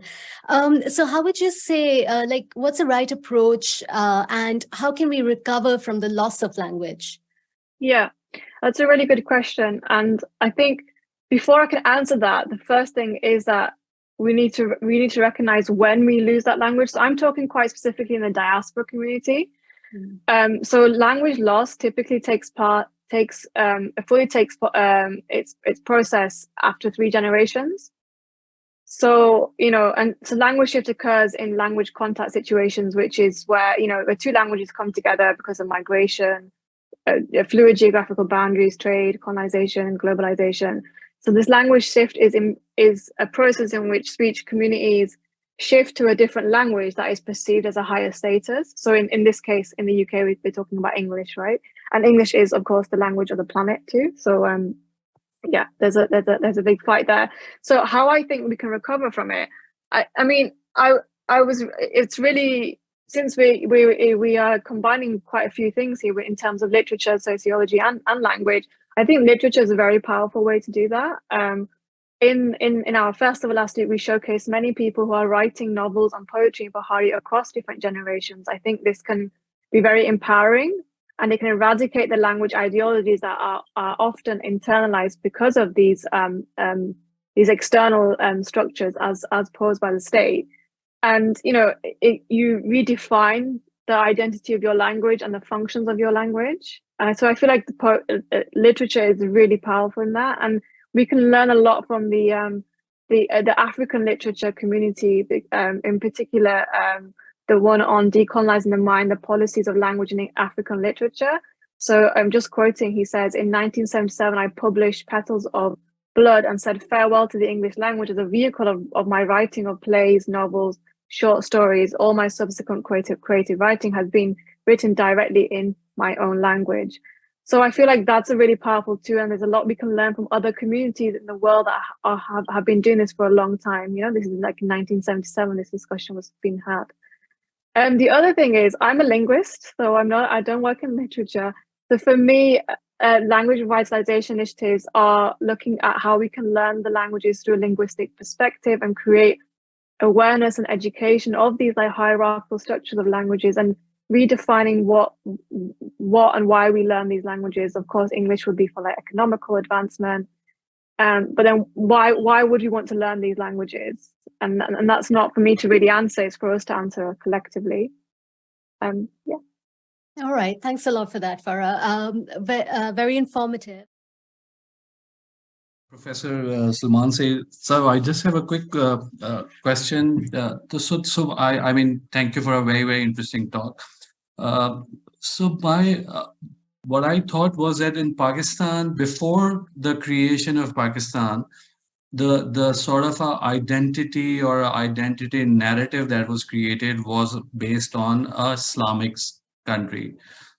So how would you say, what's the right approach and how can we recover from the loss of language? Yeah, that's a really good question. And I think before I can answer that, the first thing is that we need to recognize when we lose that language. So I'm talking quite specifically in the diaspora community. So language loss typically takes its process after 3 generations. So, and so language shift occurs in language contact situations, which is where, the 2 languages come together because of migration, fluid geographical boundaries, trade, colonization, globalization. So this language shift is a process in which speech communities shift to a different language that is perceived as a higher status. So in this case, in the UK, we're talking about English, right? And English is, of course, the language of the planet too. So yeah, there's a big fight there. So how I think we can recover from it, it's really, since we are combining quite a few things here in terms of literature, sociology, and language. I think literature is a very powerful way to do that. In our festival last week, we showcased many people who are writing novels and poetry in Bahari across different generations. I think this can be very empowering, and it can eradicate the language ideologies that are often internalized because of these external structures as posed by the state. And you redefine the identity of your language and the functions of your language. So I feel like the literature is really powerful in that, and we can learn a lot from the African literature community, in particular, the one on decolonizing the mind, the policies of language in African literature. So I'm just quoting. He says, in 1977, I published Petals of Blood and said farewell to the English language as a vehicle of my writing of plays, novels, short stories. All my subsequent creative writing has been written directly in my own language. So I feel like that's a really powerful tool, and there's a lot we can learn from other communities in the world that have been doing this for a long time. This is like in 1977 this discussion was being had. And the other thing is, I'm a linguist, so I don't work in literature. So for me, language revitalization initiatives are looking at how we can learn the languages through a linguistic perspective and create awareness and education of these hierarchical structures of languages, and redefining what and why we learn these languages. Of course, English would be for economical advancement, but then why would you want to learn these languages? And that's not for me to really answer. It's for us to answer collectively. Yeah. All right. Thanks a lot for that, Farah. Very informative. Professor Salman Sayyid, so I just have a quick question. Thank you for a very, very interesting talk. So what I thought was that in Pakistan, before the creation of Pakistan, the sort of a identity or a identity narrative that was created was based on a Islamic country.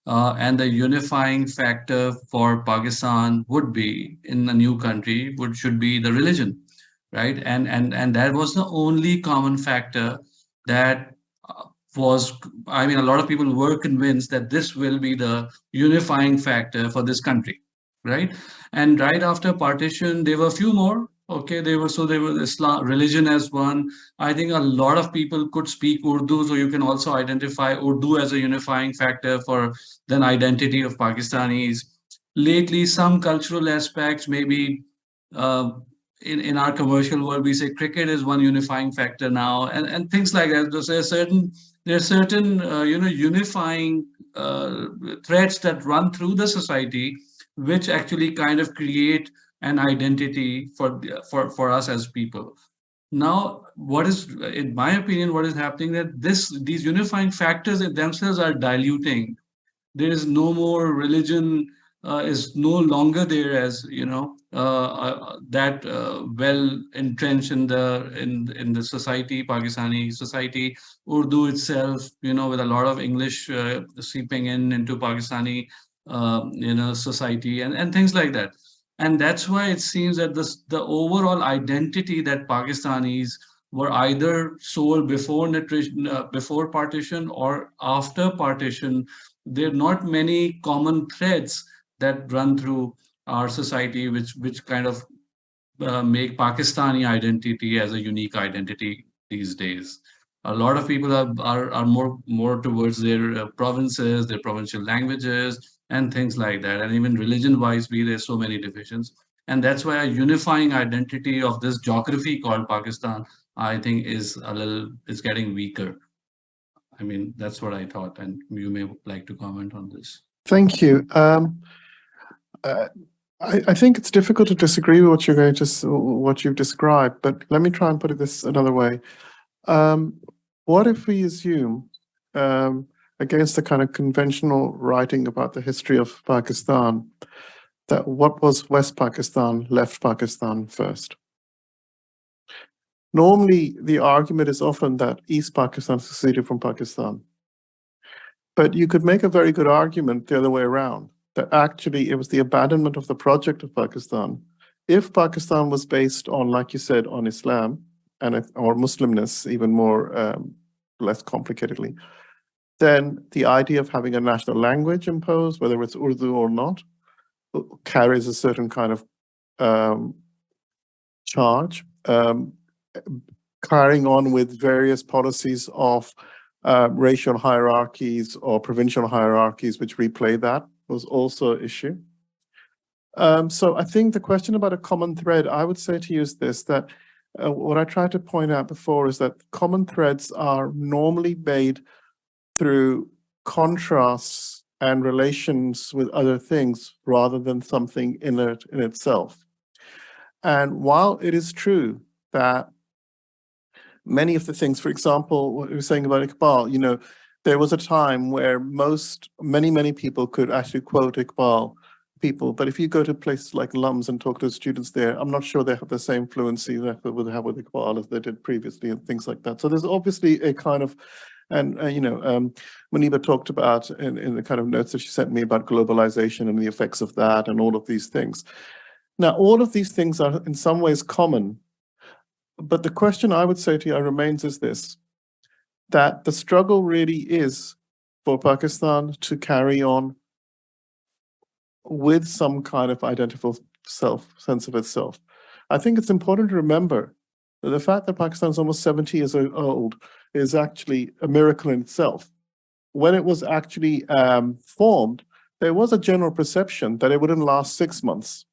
And the unifying factor for Pakistan would be in a new country should be the religion, right? And that was the only common factor that was, I mean, a lot of people were convinced that this will be the unifying factor for this country, right? And right after partition, there were a few more. Okay, there were Islam, religion as one. I think a lot of people could speak Urdu, so you can also identify Urdu as a unifying factor for the identity of Pakistanis. Lately, some cultural aspects, maybe uh, in our commercial world, we say cricket is one unifying factor now, and things like that. There are certain unifying threads that run through the society, which actually kind of create an identity for us as people. Now, what is, in my opinion, what is happening that these unifying factors in themselves are diluting. There is no more religion, is no longer there as that well entrenched in the society, Pakistani society. Urdu itself, with a lot of English seeping into Pakistani society and things like that. And that's why it seems that the overall identity that Pakistanis were either sold before partition or after partition. There are not many common threads that run through our society, which kind of make Pakistani identity as a unique identity these days. A lot of people are more towards their provinces, their provincial languages, and things like that. And even religion-wise, there's so many divisions. And that's why a unifying identity of this geography called Pakistan, I think, is getting weaker. I mean, that's what I thought, and you may like to comment on this. Thank you. I think it's difficult to disagree with what you've described, but let me try and put it this another way. What if we assume, against the kind of conventional writing about the history of Pakistan, that what was West Pakistan left Pakistan first? Normally, the argument is often that East Pakistan seceded from Pakistan. But you could make a very good argument the other way around, that actually it was the abandonment of the project of Pakistan. If Pakistan was based on, like you said, on Islam or Muslimness, even more less complicatedly, then the idea of having a national language imposed, whether it's Urdu or not, carries a certain kind of charge. Carrying on with various policies of racial hierarchies or provincial hierarchies, which replay that, was also an issue. So I think the question about a common thread, I would say to you is this, that what I tried to point out before is that common threads are normally made through contrasts and relations with other things rather than something inert in itself. And while it is true that many of the things, for example, what you were saying about Iqbal, there was a time where many people could actually quote Iqbal people, but if you go to places like Lums and talk to students there, I'm not sure they have the same fluency that they would have with Iqbal as they did previously and things like that. So there's obviously a kind of, and Muniba talked about in the kind of notes that she sent me about globalization and the effects of that and all of these things. Now, all of these things are in some ways common, but the question I would say to you remains is this, that the struggle really is for Pakistan to carry on with some kind of identifiable sense of itself. I think it's important to remember that the fact that Pakistan is almost 70 years old is actually a miracle in itself. When it was actually formed, there was a general perception that it wouldn't last 6 months.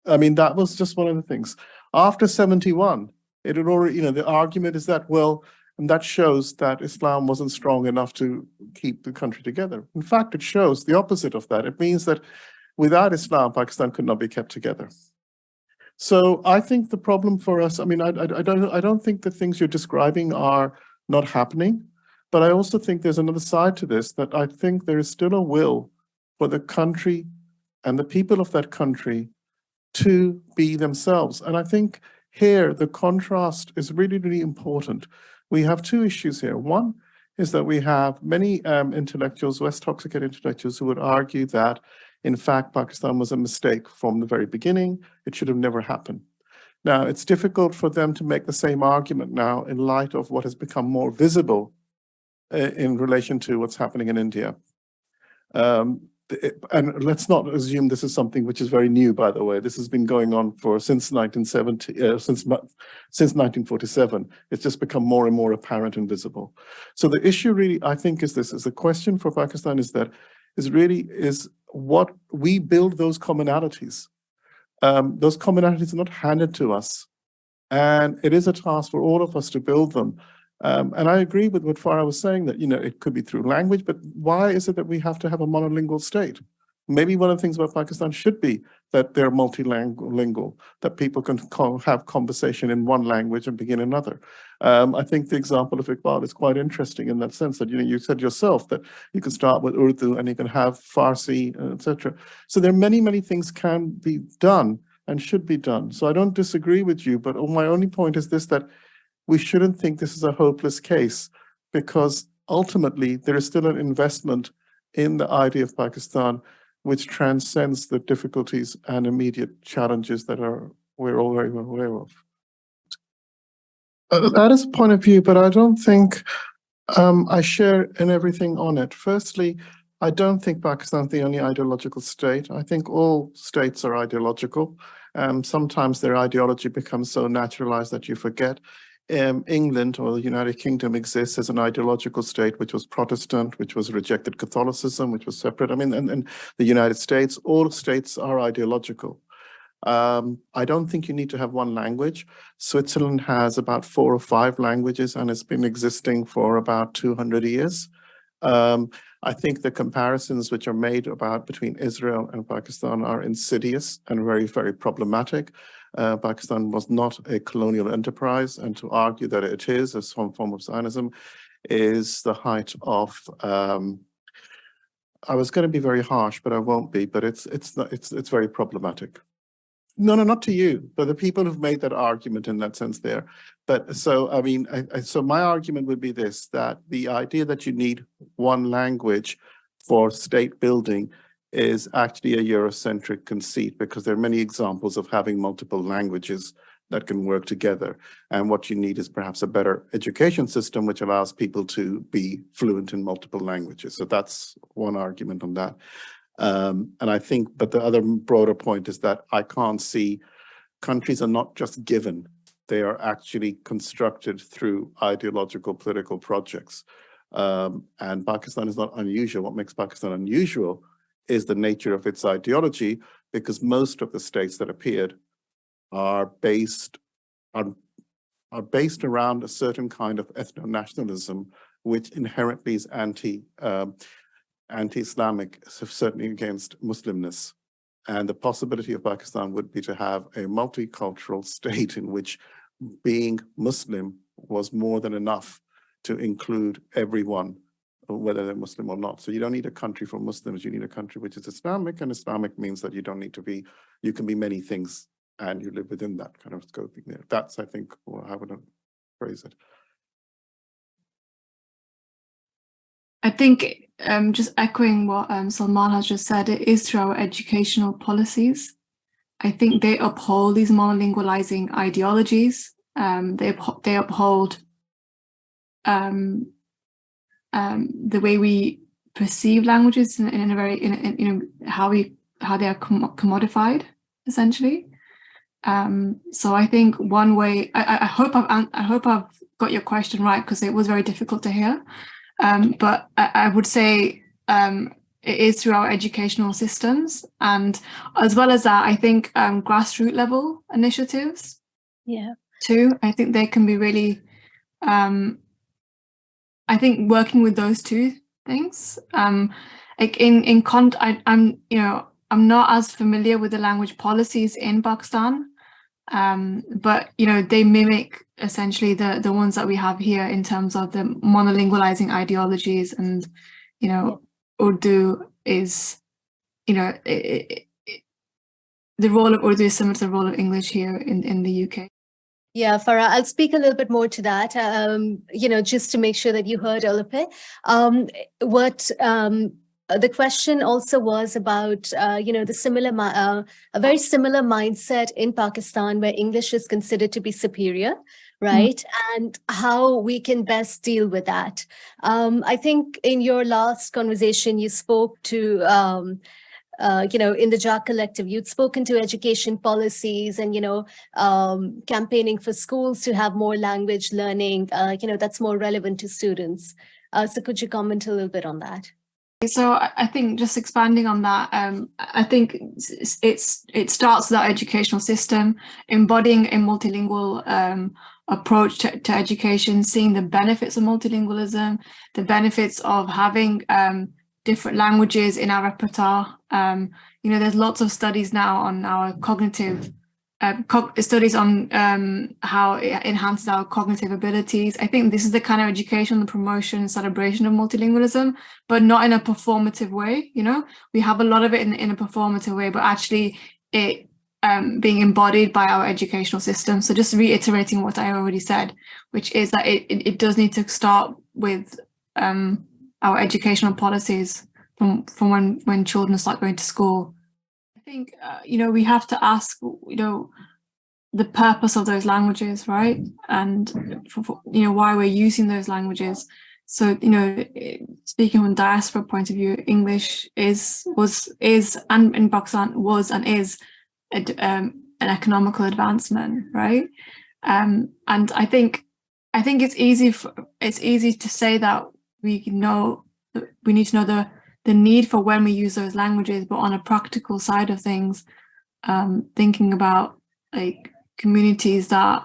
I mean, that was just one of the things. After 71, it had already, the argument is that, well, and that shows that Islam wasn't strong enough to keep the country together. In fact, it shows the opposite of that. It means that without Islam, Pakistan could not be kept together. So I think the problem for us, I mean, I don't think the things you're describing are not happening, but I also think there's another side to this, that I think there is still a will for the country and the people of that country to be themselves. And I think here the contrast is really, really important. We have two issues here. One is that we have many intellectuals, West Toxicated intellectuals, who would argue that, in fact, Pakistan was a mistake from the very beginning. It should have never happened. Now, it's difficult for them to make the same argument now in light of what has become more visible in relation to what's happening in India. And let's not assume this is something which is very new, by the way. This has been going on since 1970, since 1947. It's just become more and more apparent and visible. So the issue really, I think, is this: is the question for Pakistan is what we build those commonalities. Those commonalities are not handed to us, and it is a task for all of us to build them. And I agree with what Farah was saying, that, it could be through language, but why is it that we have to have a monolingual state? Maybe one of the things about Pakistan should be that they're multilingual, that people can have conversation in one language and begin another. I think the example of Iqbal is quite interesting in that sense that, you said yourself that you can start with Urdu and you can have Farsi, etc. So there are many, many things can be done and should be done. So I don't disagree with you, but my only point is this, that we shouldn't think this is a hopeless case, because ultimately there is still an investment in the idea of Pakistan which transcends the difficulties and immediate challenges that we're all very well aware of. That is a point of view, but I don't think I share in everything on it. Firstly, I don't think Pakistan is the only ideological state. I think all states are ideological. Sometimes their ideology becomes so naturalized that you forget. England, or the United Kingdom, exists as an ideological state which was Protestant, which was rejected Catholicism, which was separate. I mean, and the United States, all states are ideological. I don't think you need to have one language. Switzerland has about 4 or 5 languages, and it's been existing for about 200 years. I think the comparisons which are made between Israel and Pakistan are insidious and very, very problematic. Pakistan was not a colonial enterprise, and to argue that it is some form of Zionism is the height of, I was going to be very harsh, but I won't be, but it's very problematic. No, not to you, but the people who've made that argument in that sense there. But so, I mean, so my argument would be this, that the idea that you need one language for state building is actually a Eurocentric conceit, because there are many examples of having multiple languages that can work together. And what you need is perhaps a better education system, which allows people to be fluent in multiple languages. So that's one argument on that. And I think, but the other broader point is that I can't see, countries are not just given, they are actually constructed through ideological political projects. And Pakistan is not unusual. What makes Pakistan unusual is the nature of its ideology, because most of the states that appeared are based around a certain kind of ethno-nationalism, which inherently is anti-Islamic, certainly against Muslimness. And the possibility of Pakistan would be to have a multicultural state in which being Muslim was more than enough to include everyone, whether they're Muslim or not. So you don't need a country for Muslims, you need a country which is Islamic, and Islamic means that you don't need to be, you can be many things and you live within that kind of scoping there. That's, I think, how I would phrase it. I think just echoing what Salman has just said, it is through our educational policies. I think they uphold these monolingualizing ideologies. They uphold the way we perceive languages in a very, how they are commodified, essentially. So I think one way, I hope I've got your question right, because it was very difficult to hear. But I would say it is through our educational systems, and as well as that, I think grassroots level initiatives, too. I think they can be really. I think working with those two things, like I'm not as familiar with the language policies in Pakistan, but they mimic essentially the ones that we have here in terms of the monolingualizing ideologies, and Urdu is the role of Urdu is similar to the role of English here in the UK. Yeah, Farah, I'll speak a little bit more to that, just to make sure that you heard all of it. The question also was about, the a very similar mindset in Pakistan where English is considered to be superior, right? And how we can best deal with that. I think in your last conversation, you spoke to, in the JAG Collective, you'd spoken to education policies and, campaigning for schools to have more language learning, that's more relevant to students. So could you comment a little bit on that? So I think just expanding on that, I think it starts with our educational system, embodying a multilingual approach to education, seeing the benefits of multilingualism, the benefits of having different languages in our repertoire. There's lots of studies now on our cognitive studies on how it enhances our cognitive abilities. I think this is the kind of education, the promotion and celebration of multilingualism, but not in a performative way. We have a lot of it in a performative way, but actually it being embodied by our educational system. So just reiterating what I already said, which is that it does need to start with our educational policies from when children start going to school. I think, we have to ask, the purpose of those languages, right? And, why we're using those languages. So, speaking from a diaspora point of view, English is, and in Pakistan was and is an economical advancement, right? And I think it's easy to say that we need to know the need for when we use those languages, but on a practical side of things, thinking about like communities that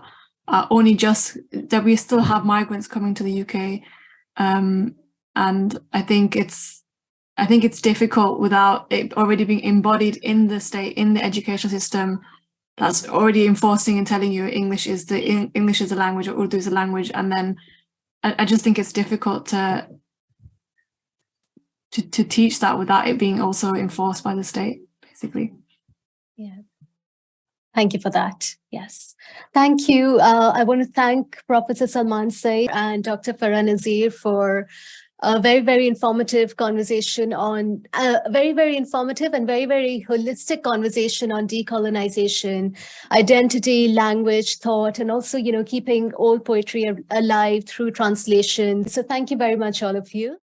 are that we still have migrants coming to the UK, and I think it's difficult without it already being embodied in the state, in the educational system that's already enforcing and telling you English is a language or Urdu is a language, and then I just think it's difficult to teach that without it being also enforced by the state, basically. Yeah. Thank you for that. Yes. Thank you. I want to thank Professor Salman Sayyid and Dr. Farah Nazir for a very, very informative conversation on very, very informative and very, very holistic conversation on decolonization, identity, language, thought, and also, keeping old poetry alive through translation. So thank you very much, all of you.